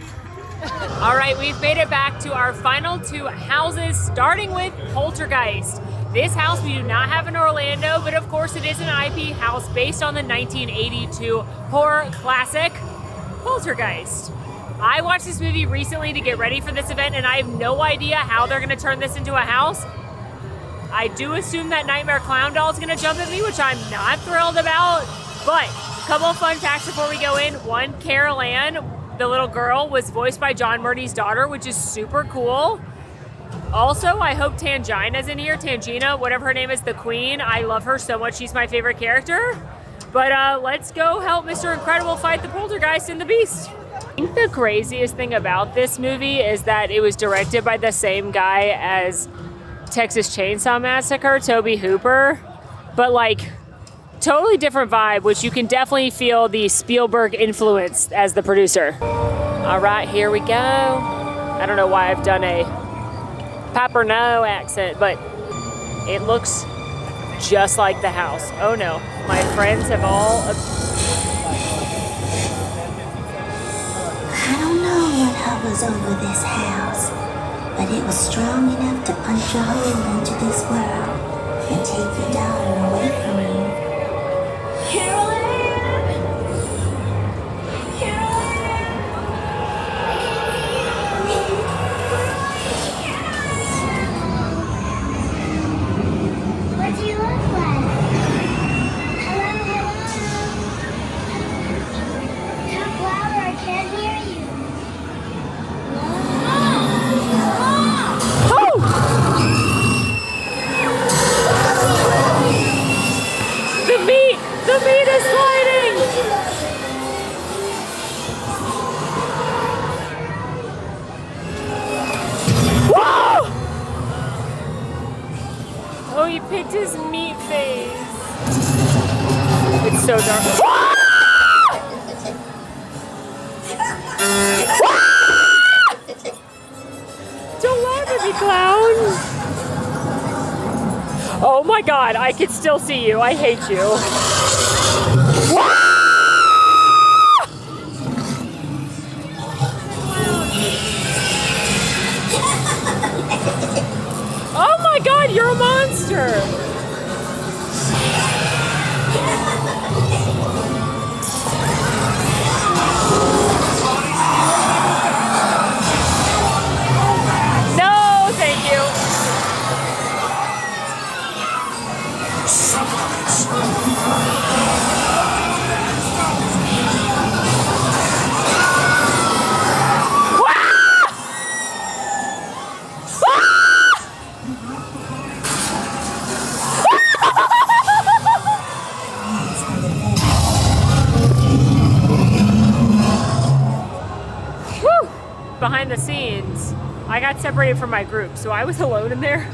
All right, we've made it back to our final 2 houses, starting with Poltergeist. This house we do not have in Orlando, but of course it is an IP house based on the 1982 horror classic, Poltergeist. I watched this movie recently to get ready for this event, and I have no idea how they're gonna turn this into a house. I do assume that Nightmare Clown Doll is gonna jump at me, which I'm not thrilled about, but a couple of fun facts before we go in. One, Carol Ann, the little girl, was voiced by John Murdy's daughter, which is super cool. Also, I hope Tangina's in here. Tangina, whatever her name is, the queen. I love her so much. She's my favorite character. But let's go help Mr. Incredible fight the Poltergeist and the Beast. I think the craziest thing about this movie is that it was directed by the same guy as Texas Chainsaw Massacre, Tobe Hooper, but like totally different vibe, which you can definitely feel the Spielberg influence as the producer. All right, here we go. I don't know why I've done a Paperno accent, but it looks just like the house. Oh no, my friends have all... I don't know what hovers over this house, but it was strong enough to punch a hole into this world and take your daughter away from you. Carol Ann! Carol Ann! What do you look like? Hello, hello? Talk louder, I can't hear you. The meat is sliding! Whoa! Oh, he picked his meat face. It's so dark. Don't laugh at me, clown! Oh my god, I can still see you. I hate you. Oh my god, you're a monster! No, thank you. Behind the scenes, I got separated from my group, so I was alone in there.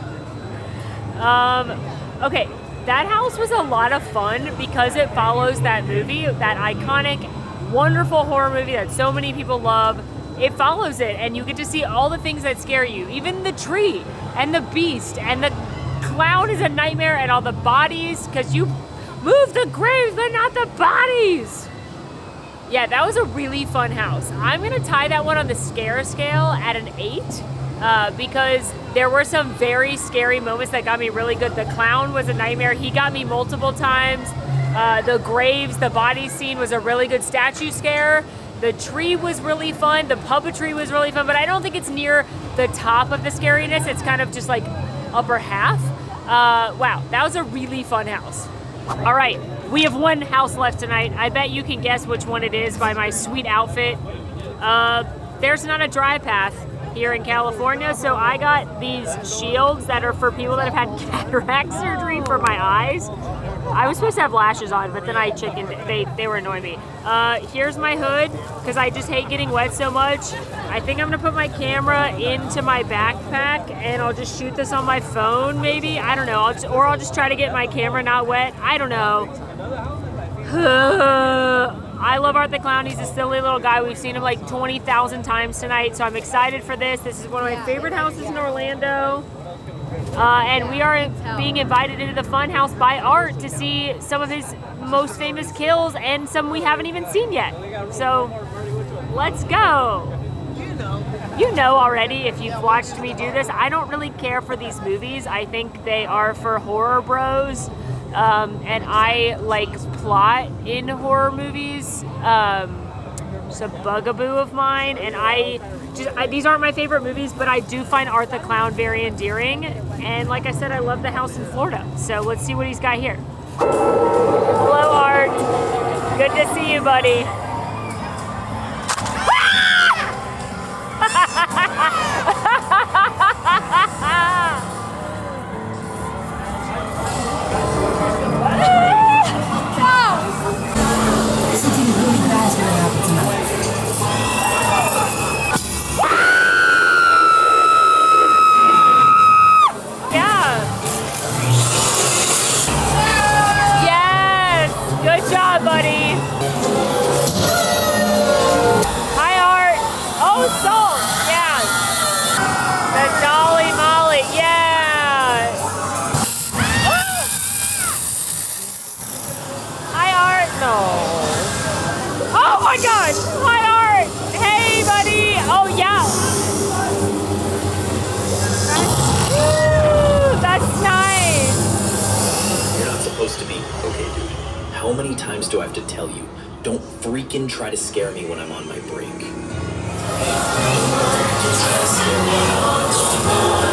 Okay, that house was a lot of fun because it follows that movie, that iconic, wonderful horror movie that so many people love, it follows it, and you get to see all the things that scare you, even the tree and the beast, and the clown is a nightmare, and all the bodies, because you move the graves but not the bodies. Yeah, that was a really fun house. I'm gonna tie that one on the scare scale at an 8 because there were some very scary moments that got me really good. The clown was a nightmare. He got me multiple times. The graves, the body scene was a really good statue scare. The tree was really fun. The puppetry was really fun, but I don't think it's near the top of the scariness. It's kind of just like upper half. Wow, that was a really fun house. All right, we have one house left tonight. I bet you can guess which one it is by my sweet outfit. There's not a dry path here in California, so I got these shields that are for people that have had cataract surgery for my eyes. I was supposed to have lashes on, but then I chickened. They were annoying me. Here's my hood, because I just hate getting wet so much. I think I'm gonna put my camera into my backpack, and I'll just shoot this on my phone, maybe. I don't know. I'll just try to get my camera not wet. I don't know. I love Art the Clown. He's a silly little guy. We've seen him like 20,000 times tonight, so I'm excited for this. This is one of my favorite houses in Orlando. And we are being invited into the fun house by Art to see some of his most famous kills and some we haven't even seen yet. So let's go. You know already if you've watched me do this, I don't really care for these movies. I think they are for horror bros. And I like plot in horror movies. It's a bugaboo of mine, and these aren't my favorite movies, but I do find Art the Clown very endearing. And like I said, I love the house in Florida. So let's see what he's got here. Hello, Art. Good to see you, buddy. Something really bad's gonna happen tonight. Good job, buddy. Hi, Art. Oh, salt. Yeah. The Dolly Molly. Yeah. Hi, Art. No. Oh, my gosh. Hi, Art. Hey, buddy. Oh, yeah. That's nice. You're not supposed to be okay, dude. How many times do I have to tell you? Don't freaking try to scare me when I'm on my break.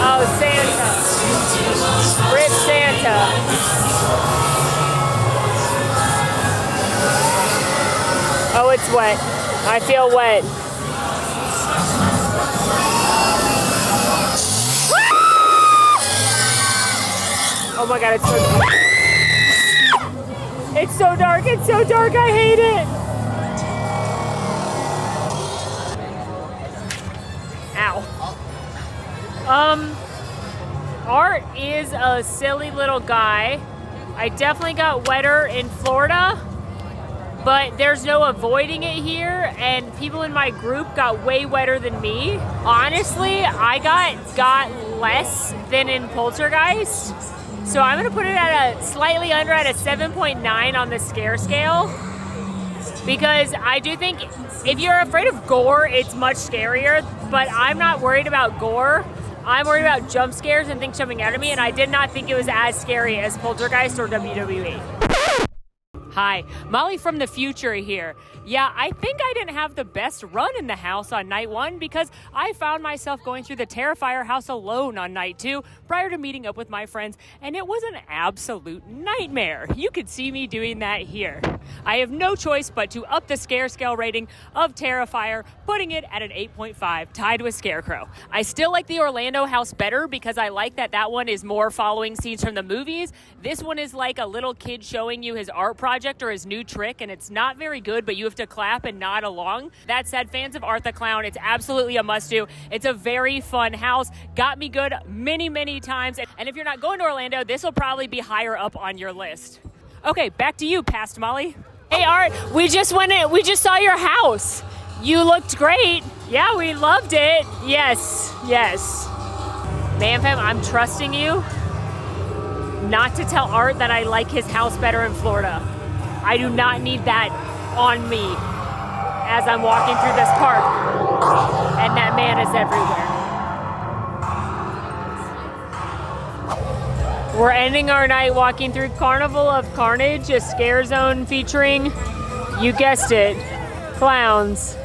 Oh, Santa. Rip Santa. Oh, it's wet. I feel wet. Oh my God, it's so dark. It's so dark, it's so dark, I hate it. Ow. Art is a silly little guy. I definitely got wetter in Florida, but there's no avoiding it here, and people in my group got way wetter than me. Honestly, I got less than in Poltergeist. So I'm gonna put it at a slightly under at a 7.9 on the scare scale, because I do think if you're afraid of gore, it's much scarier, but I'm not worried about gore. I'm worried about jump scares and things jumping out at me, and I did not think it was as scary as Poltergeist or WWE. Hi, Molly from the future here. Yeah, I think I didn't have the best run in the house on night 1 because I found myself going through the Terrifier house alone on night 2 prior to meeting up with my friends, and it was an absolute nightmare. You could see me doing that here. I have no choice but to up the scare scale rating of Terrifier, putting it at an 8.5, tied with Scarecrow. I still like the Orlando house better because I like that one is more following scenes from the movies. This one is like a little kid showing you his art project or his new trick, and it's not very good, but you have to clap and nod along. That said, fans of Art the Clown, it's absolutely a must-do. It's a very fun house. Got me good many times. And if you're not going to Orlando, this will probably be higher up on your list. Okay, back to you, Past Molly. Hey, Art, we just saw your house. You looked great. Yeah, we loved it. Yes, yes. Man, fam, I'm trusting you not to tell Art that I like his house better in Florida. I do not need that on me as I'm walking through this park. And that man is everywhere. We're ending our night walking through Carnival of Carnage, a scare zone featuring, you guessed it, clowns.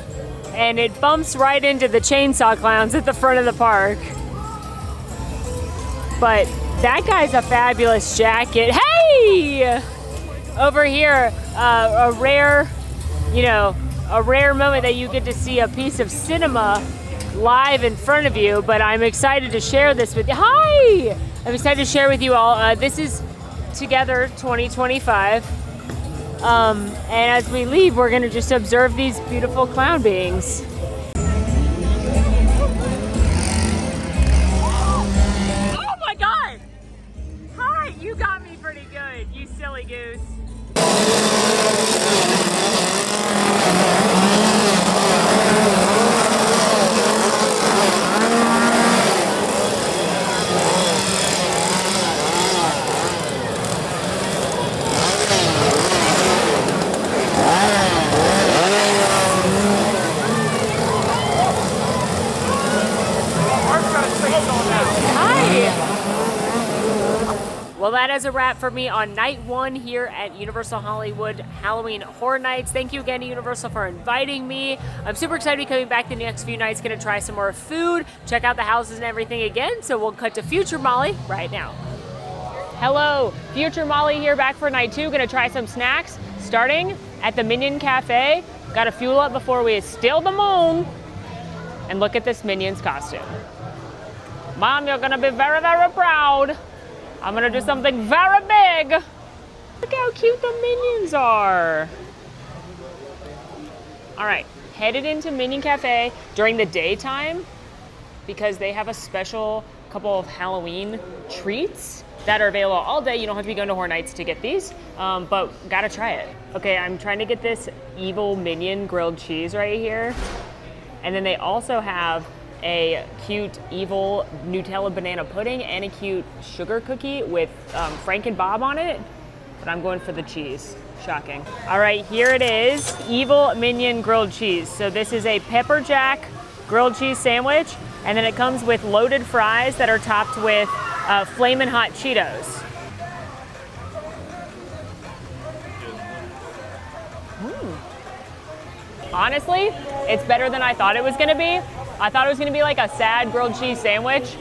And it bumps right into the chainsaw clowns at the front of the park. But that guy's a fabulous jacket. Hey! Over here, a rare moment that you get to see a piece of cinema live in front of you, but I'm excited to share this with you. Hi! I'm excited to share with you all. This is Together 2025. And as we leave, we're gonna just observe these beautiful clown beings. Oh my God! Hi, you got me pretty good, you silly goose. Well, that is a wrap for me on night one here at Universal Hollywood Halloween Horror Nights. Thank you again to Universal for inviting me. I'm super excited to be coming back the next few nights. Gonna try some more food, check out the houses and everything again. So we'll cut to Future Molly right now. Hello, Future Molly here, back for night two. Gonna try some snacks, starting at the Minion Cafe. Gotta fuel up before we steal the moon. And look at this Minions costume. Mom, you're gonna be very, very proud. I'm gonna do something very big. Look how cute the Minions are. All right, headed into Minion Cafe during the daytime because they have a special couple of Halloween treats that are available all day. You don't have to be going to Horror Nights to get these, but gotta try it. Okay, I'm trying to get this evil Minion grilled cheese right here. And then they also have a cute evil Nutella banana pudding and a cute sugar cookie with Franken Bob on it, but I'm going for the cheese. Shocking. All right, here it is, evil Minion grilled cheese. So this is a pepper jack grilled cheese sandwich, and then it comes with loaded fries that are topped with flamin' hot Cheetos. Honestly, it's better than I thought it was gonna be. I thought it was gonna be like a sad grilled cheese sandwich,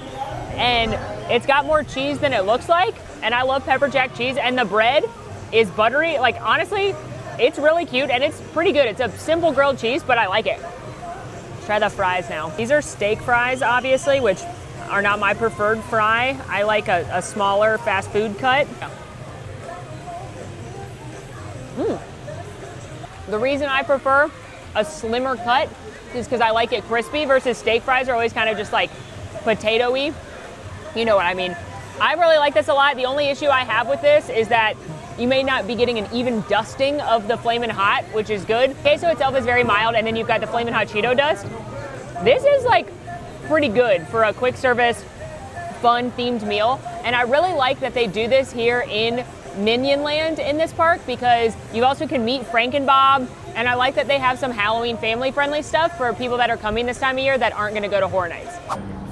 and it's got more cheese than it looks like, and I love pepper jack cheese, and the bread is buttery. Like, honestly, it's really cute, and it's pretty good. It's a simple grilled cheese, but I like it. Let's try the fries now. These are steak fries, obviously, which are not my preferred fry. I like a smaller fast food cut. The reason I prefer a slimmer cut is because I like it crispy versus steak fries are always kind of just like potato-y. You know what I mean. I really like this a lot. The only issue I have with this is that you may not be getting an even dusting of the Flamin' Hot, which is good. The queso itself is very mild, and then you've got the Flamin' Hot Cheeto dust. This is like pretty good for a quick service, fun themed meal. And I really like that they do this here in Minion Land in this park, because you also can meet Franken Bob, and I like that they have some Halloween family-friendly stuff for people that are coming this time of year that aren't gonna go to Horror Nights.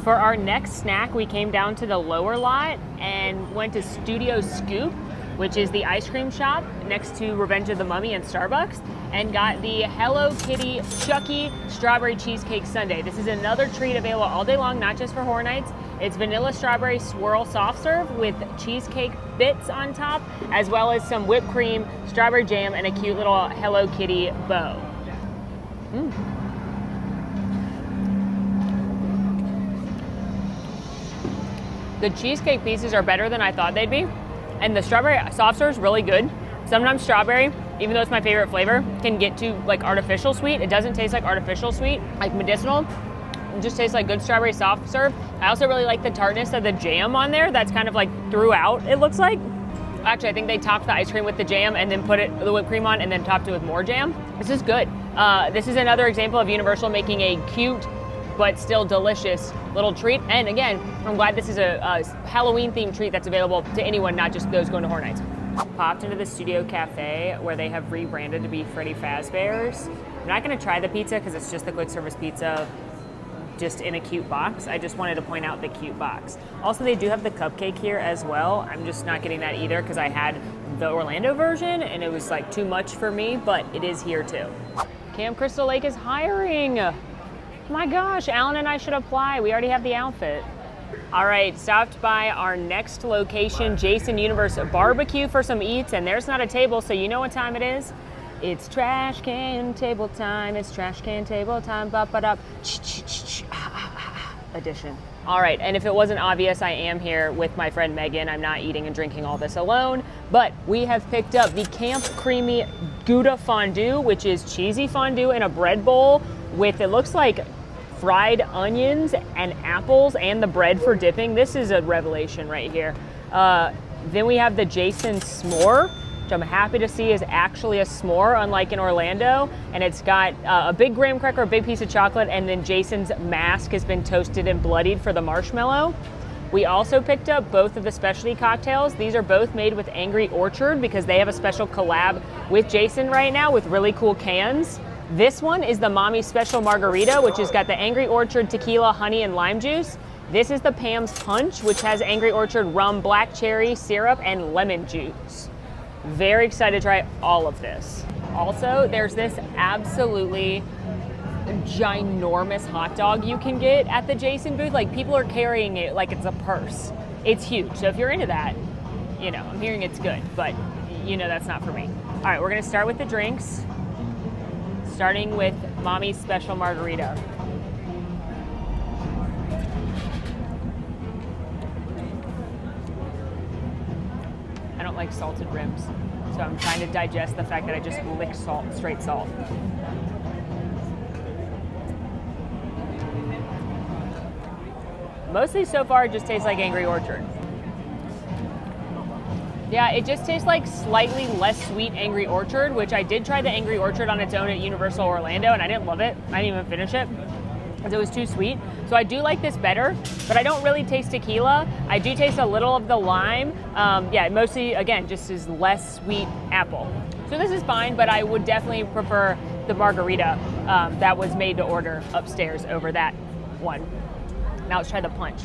For our next snack, we came down to the lower lot and went to Studio Scoop, which is the ice cream shop next to Revenge of the Mummy and Starbucks, and got the Hello Kitty Chucky Strawberry Cheesecake Sundae. This is another treat available all day long, not just for Horror Nights. It's vanilla strawberry swirl soft serve with cheesecake bits on top, as well as some whipped cream, strawberry jam, and a cute little Hello Kitty bow. The cheesecake pieces are better than I thought they'd be, and the strawberry soft serve is really good. Sometimes strawberry, even though it's my favorite flavor, can get too like artificial sweet. It doesn't taste like artificial sweet, like medicinal. It just tastes like good strawberry soft serve. I also really like the tartness of the jam on there. That's kind of like throughout, it looks like. Actually, I think they topped the ice cream with the jam and then put the whipped cream on and then topped it with more jam. This is good. This is another example of Universal making a cute but still delicious little treat. And again, I'm glad this is a Halloween themed treat that's available to anyone, not just those going to Horror Nights. Popped into the Studio Cafe where they have rebranded to be Freddy Fazbear's. I'm not gonna try the pizza because it's just the quick service pizza just in a cute box. I just wanted to point out the cute box. Also, they do have the cupcake here as well. I'm just not getting that either because I had the Orlando version and it was like too much for me, but it is here too. Camp Crystal Lake is hiring. My gosh, Alan and I should apply. We already have the outfit. All right, stopped by our next location, Jason Universe Barbecue for some eats, and there's not a table, so you know what time it is. It's trash can table time. It's trash can table time. Ba-ba-da. Edition. All right, and if it wasn't obvious, I am here with my friend Megan. I'm not eating and drinking all this alone, but we have picked up the Camp Creamy Gouda Fondue, which is cheesy fondue in a bread bowl with, it looks like, fried onions and apples and the bread for dipping. This is a revelation right here. Then we have the Jason S'more, which I'm happy to see is actually a s'more, unlike in Orlando. And it's got a big graham cracker, a big piece of chocolate, and then Jason's mask has been toasted and bloodied for the marshmallow. We also picked up both of the specialty cocktails. These are both made with Angry Orchard because they have a special collab with Jason right now with really cool cans. This one is the Mommy's Special Margarita, which has got the Angry Orchard tequila, honey, and lime juice. This is the Pam's Punch, which has Angry Orchard rum, black cherry, syrup, and lemon juice. Very excited to try all of this. Also, there's this absolutely ginormous hot dog you can get at the Jason booth. Like, people are carrying it like it's a purse. It's huge. So if you're into that, you know, I'm hearing it's good, but you know that's not for me. All right, we're gonna start with the drinks. Starting with Mommy's Special Margarita. I don't like salted rims, so I'm trying to digest the fact that I just lick salt, straight salt. Mostly so far it just tastes like Angry Orchard. Yeah, it just tastes like slightly less sweet Angry Orchard, which I did try the Angry Orchard on its own at Universal Orlando, and I didn't love it. I didn't even finish it because it was too sweet. So I do like this better, but I don't really taste tequila. I do taste a little of the lime. Yeah, mostly, again, just is less sweet apple. So this is fine, but I would definitely prefer the margarita that was made to order upstairs over that one. Now let's try the punch.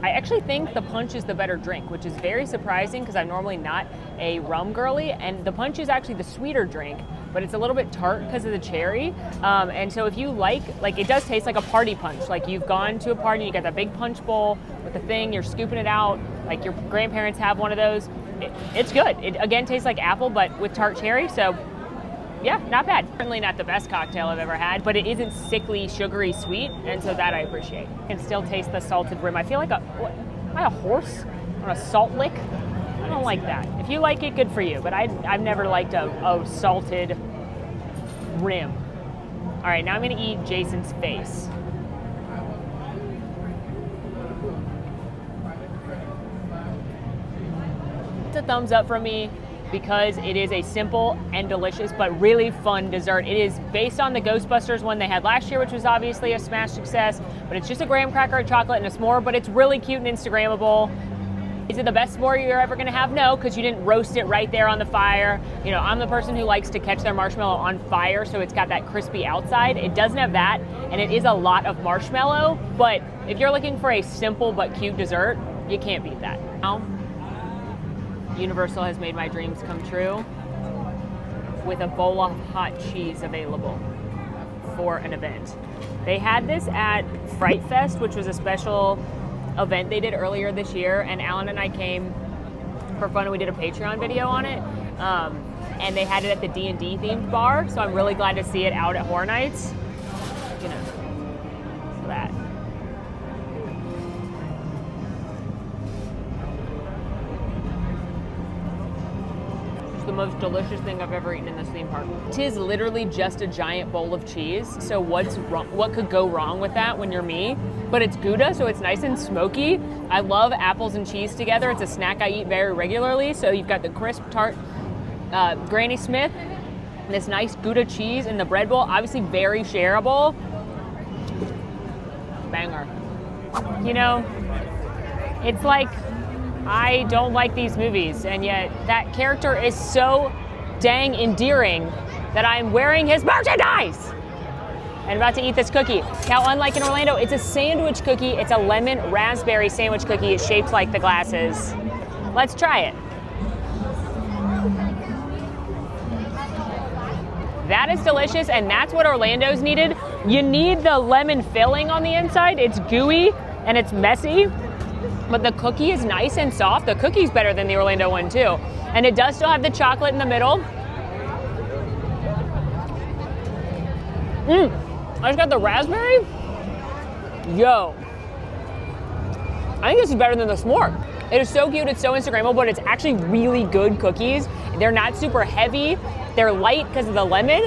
I actually think the punch is the better drink, which is very surprising because I'm normally not a rum girly, and the punch is actually the sweeter drink, but it's a little bit tart because of the cherry. And so if you like, it does taste like a party punch. Like you've gone to a party, you got that big punch bowl with the thing, you're scooping it out, like your grandparents have one of those. It's good. It again tastes like apple, but with tart cherry, so yeah, not bad. Certainly not the best cocktail I've ever had, but it isn't sickly, sugary sweet, and so that I appreciate. I can still taste the salted rim. I feel like am I a horse on a salt lick? I don't like that. If you like it, good for you, but I've never liked a salted rim. All right, now I'm gonna eat Jason's face. It's a thumbs up from me, because it is a simple and delicious but really fun dessert. It is based on the Ghostbusters one they had last year, which was obviously a smash success, but it's just a graham cracker, a chocolate, and a s'more, but it's really cute and Instagrammable. Is it the best s'more you're ever gonna have? No, because you didn't roast it right there on the fire. You know, I'm the person who likes to catch their marshmallow on fire so it's got that crispy outside. It doesn't have that, and it is a lot of marshmallow, but if you're looking for a simple but cute dessert, you can't beat that. Now, Universal has made my dreams come true with a bowl of hot cheese available for an event. They had this at Fright Fest, which was a special event they did earlier this year, and Alan and I came for fun and we did a Patreon video on it. And they had it at the D&D themed bar, so I'm really glad to see it out at Horror Nights. You know, so that. The most delicious thing I've ever eaten in this theme park. Tis literally just a giant bowl of cheese. So what's wrong? What could go wrong with that when you're me? but it's Gouda, so it's nice and smoky. I love apples and cheese together. It's a snack I eat very regularly. So you've got the crisp tart Granny Smith, and this nice Gouda cheese in the bread bowl. Obviously very shareable. Banger. You know, it's like I don't like these movies, and yet that character is so dang endearing that I'm wearing his merchandise and about to eat this cookie. Now, unlike in Orlando, it's a sandwich cookie. It's a lemon raspberry sandwich cookie. It's shaped like the glasses. Let's try it. That is delicious, and that's what Orlando's needed. You need the lemon filling on the inside. It's gooey and it's messy, but the cookie is nice and soft. The cookie's better than the Orlando one too. And it does still have the chocolate in the middle. I just got the raspberry. Yo. I think this is better than the s'more. It is so cute, it's so Instagrammable, but it's actually really good cookies. They're not super heavy. They're light because of the lemon.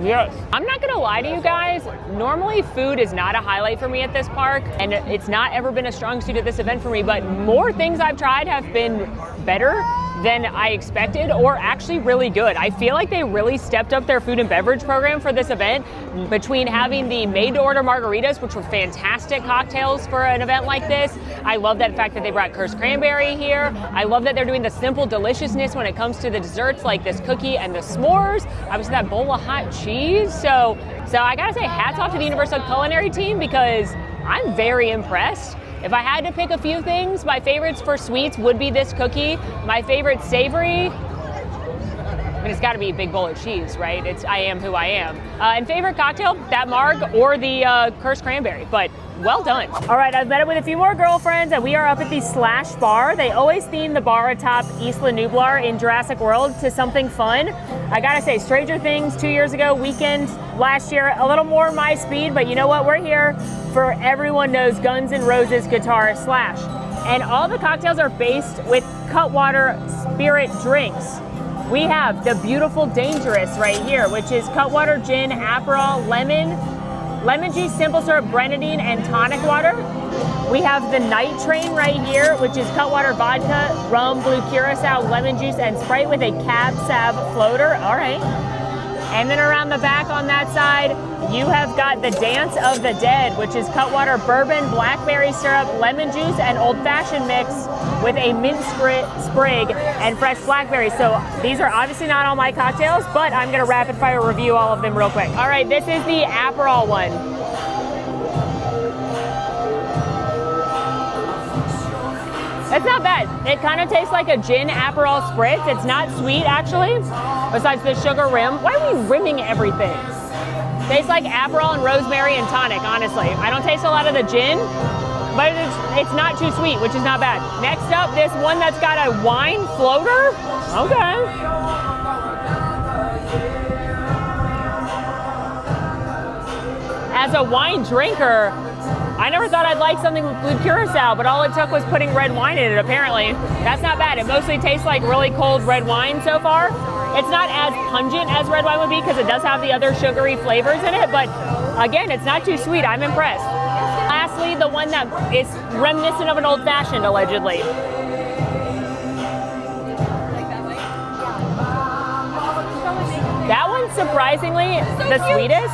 Yes. I'm not gonna lie to you guys, normally food is not a highlight for me at this park, and it's not ever been a strong suit at this event for me, but more things I've tried have been better than I expected, or actually really good. I feel like they really stepped up their food and beverage program for this event, between having the made-to-order margaritas, which were fantastic cocktails for an event like this. I love that fact that they brought cursed cranberry here. I love that they're doing the simple deliciousness when it comes to the desserts, like this cookie and the s'mores. Obviously that bowl of hot cheese. So I gotta say, hats off to the Universal Culinary team, because I'm very impressed. If I had to pick a few things, my favorites for sweets would be this cookie. My favorite savory, I mean, it's gotta be a big bowl of cheese, right? It's I am who I am. And favorite cocktail, that marg or the cursed cranberry, but well done. All right, I've met up with a few more girlfriends, and we are up at the Slash Bar. They always theme the bar atop Isla Nublar in Jurassic World to something fun. I gotta say, Stranger Things 2 years ago, Weekend last year, a little more my speed, but you know what? We're here for Everyone Knows Guns N' Roses guitarist Slash. And all the cocktails are based with Cutwater spirit drinks. We have the beautiful Dangerous right here, which is Cutwater gin, Aperol, lemon juice, simple syrup, grenadine, and tonic water. We have the Night Train right here, which is Cutwater vodka, rum, blue curacao, lemon juice, and Sprite with a Cab Sav floater. All right. And then around the back on that side, you have got the Dance of the Dead, which is Cutwater bourbon, blackberry syrup, lemon juice, and old-fashioned mix with a mint sprig and fresh blackberries. So these are obviously not all my cocktails, but I'm gonna rapid fire review all of them real quick. All right, this is the Aperol one. It's not bad. It kind of tastes like a gin Aperol spritz. It's not sweet, actually, besides the sugar rim. Why are we rimming everything? Tastes like Aperol and rosemary and tonic, honestly. I don't taste a lot of the gin, but it's not too sweet, which is not bad. Next up, this one that's got a wine floater. Okay. As a wine drinker, I never thought I'd like something with blue curacao, but all it took was putting red wine in it, apparently. That's not bad. It mostly tastes like really cold red wine so far. It's not as pungent as red wine would be because it does have the other sugary flavors in it, but again, it's not too sweet. I'm impressed. Lastly, the one that is reminiscent of an old-fashioned, allegedly. That one's surprisingly the sweetest.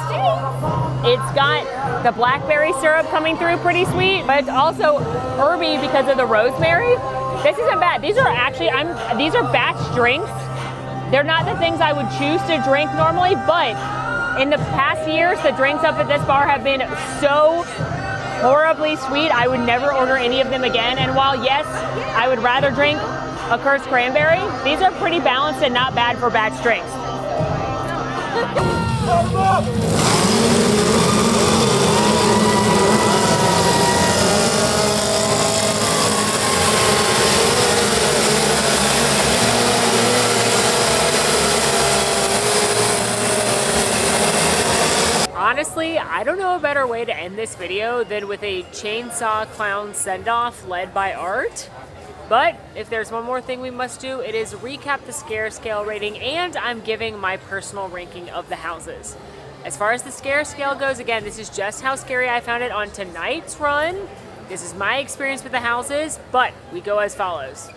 It's got the blackberry syrup coming through pretty sweet, but it's also herby because of the rosemary. This isn't bad. These are actually, these are batch drinks. They're not the things I would choose to drink normally, but in the past years, the drinks up at this bar have been so horribly sweet. I would never order any of them again. And while yes, I would rather drink a cursed cranberry, these are pretty balanced and not bad for batch drinks. Honestly, I don't know a better way to end this video than with a chainsaw clown send-off led by Art. But if there's one more thing we must do, it is recap the scare scale rating, and I'm giving my personal ranking of the houses. As far as the scare scale goes, again, this is just how scary I found it on tonight's run. This is my experience with the houses, but we go as follows.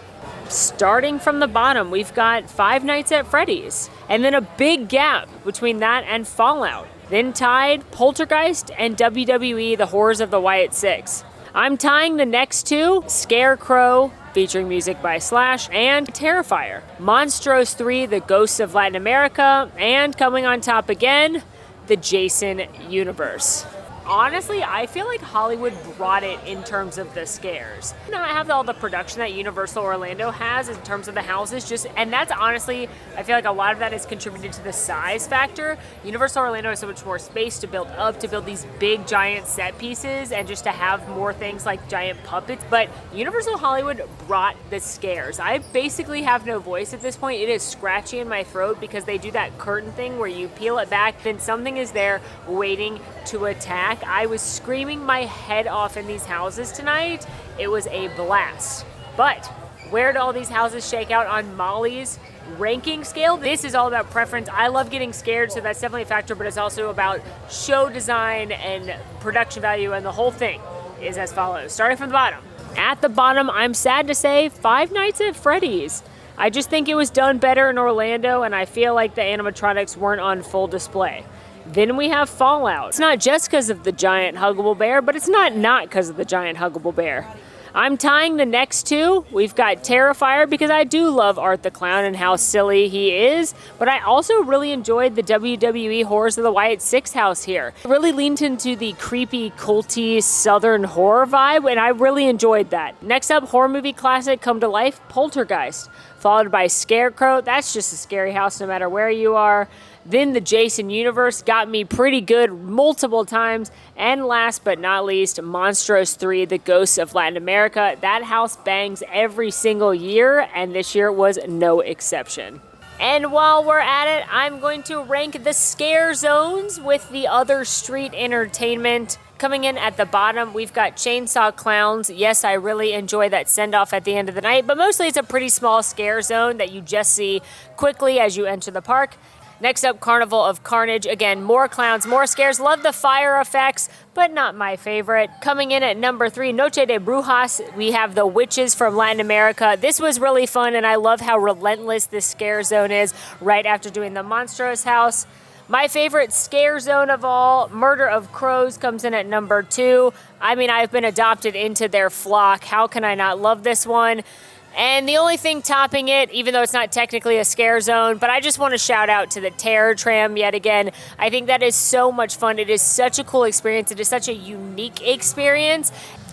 Starting from the bottom, we've got Five Nights at Freddy's, and then a big gap between that and Fallout. Then tied Poltergeist and WWE The Horrors of the Wyatt 6. I'm tying the next two, Scarecrow, featuring music by Slash, and Terrifier. Monstros 3, The Ghosts of Latin America, and coming on top again, the Jason universe. Honestly, I feel like Hollywood brought it in terms of the scares. Not have all the production that Universal Orlando has in terms of the houses, and that's honestly, I feel like a lot of that is contributed to the size factor. Universal Orlando has so much more space to build up, to build these big giant set pieces, and just to have more things like giant puppets. But Universal Hollywood brought the scares. I basically have no voice at this point. It is scratchy in my throat because they do that curtain thing where you peel it back, then something is there waiting to attack. I was screaming my head off in these houses tonight. It was a blast. But where do all these houses shake out on Molly's ranking scale? This is all about preference. I love getting scared, so that's definitely a factor, but it's also about show design and production value, and the whole thing is as follows. Starting from the bottom. At the bottom, I'm sad to say, Five Nights at Freddy's. I just think it was done better in Orlando, and I feel like the animatronics weren't on full display. Then we have Fallout. It's not just because of the giant huggable bear, but it's not because of the giant huggable bear. I'm tying the next two. We've got Terrifier because I do love Art the Clown and how silly he is, but I also really enjoyed the WWE Horrors of the Wyatt 6 house here. It really leaned into the creepy, culty, southern horror vibe, and I really enjoyed that. Next up, horror movie classic come to life, Poltergeist, followed by Scarecrow. That's just a scary house no matter where you are. Then the Jason universe got me pretty good multiple times. And last but not least, Monstros 3, The Ghosts of Latin America. That house bangs every single year, and this year was no exception. And while we're at it, I'm going to rank the scare zones with the other street entertainment. Coming in at the bottom, we've got Chainsaw Clowns. Yes, I really enjoy that send-off at the end of the night, but mostly it's a pretty small scare zone that you just see quickly as you enter the park. Next up, Carnival of Carnage. Again, more clowns, more scares. Love the fire effects, but not my favorite. Coming in at number 3, Noche de Brujas. We have the witches from Latin America. This was really fun, and I love how relentless this scare zone is right after doing the Monstros house. My favorite scare zone of all, Murder of Crows, comes in at number 2. I mean, I've been adopted into their flock. How can I not love this one? And the only thing topping it, even though it's not technically a scare zone, but I just want to shout out to the Tram yet again. I think that is so much fun. It is such a cool experience. It is such a unique experience.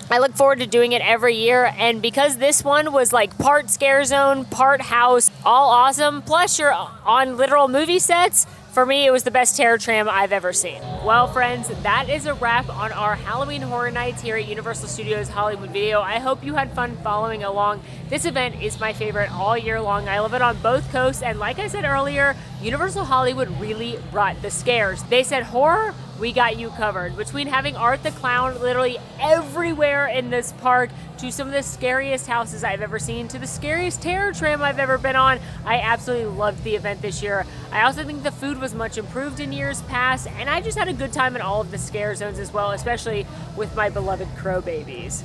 I look forward to doing it every year, and because this one was like part scare zone, part house, all awesome, plus you're on literal movie sets, for me, it was the best Terror Tram I've ever seen. Well, friends, that is a wrap on our Halloween Horror Nights here at Universal Studios Hollywood Video. I hope you had fun following along. This event is my favorite all year long. I love it on both coasts, and like I said earlier, Universal Hollywood really brought the scares. They said horror, we got you covered. Between having Art the Clown literally everywhere in this park, to some of the scariest houses I've ever seen, to the scariest Terror Tram I've ever been on, I absolutely loved the event this year. I also think the food was much improved in years past, and I just had a good time in all of the scare zones as well, especially with my beloved crow babies.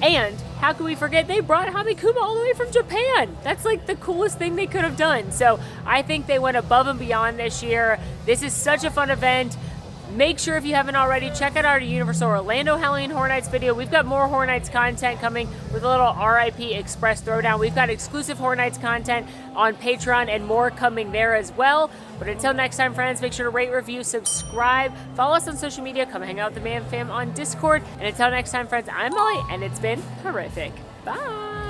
And how can we forget they brought Hamikuma all the way from Japan? That's like the coolest thing they could have done. So I think they went above and beyond this year. This is such a fun event. Make sure if you haven't already, check out our Universal Orlando Halloween Horror Nights video. We've got more Horror Nights content coming with a little RIP Express throwdown. We've got exclusive Horror Nights content on Patreon and more coming there as well. But until next time, friends, make sure to rate, review, subscribe, follow us on social media, come hang out with the Man Fam on Discord. And until next time, friends, I'm Molly, and it's been horrific. Bye!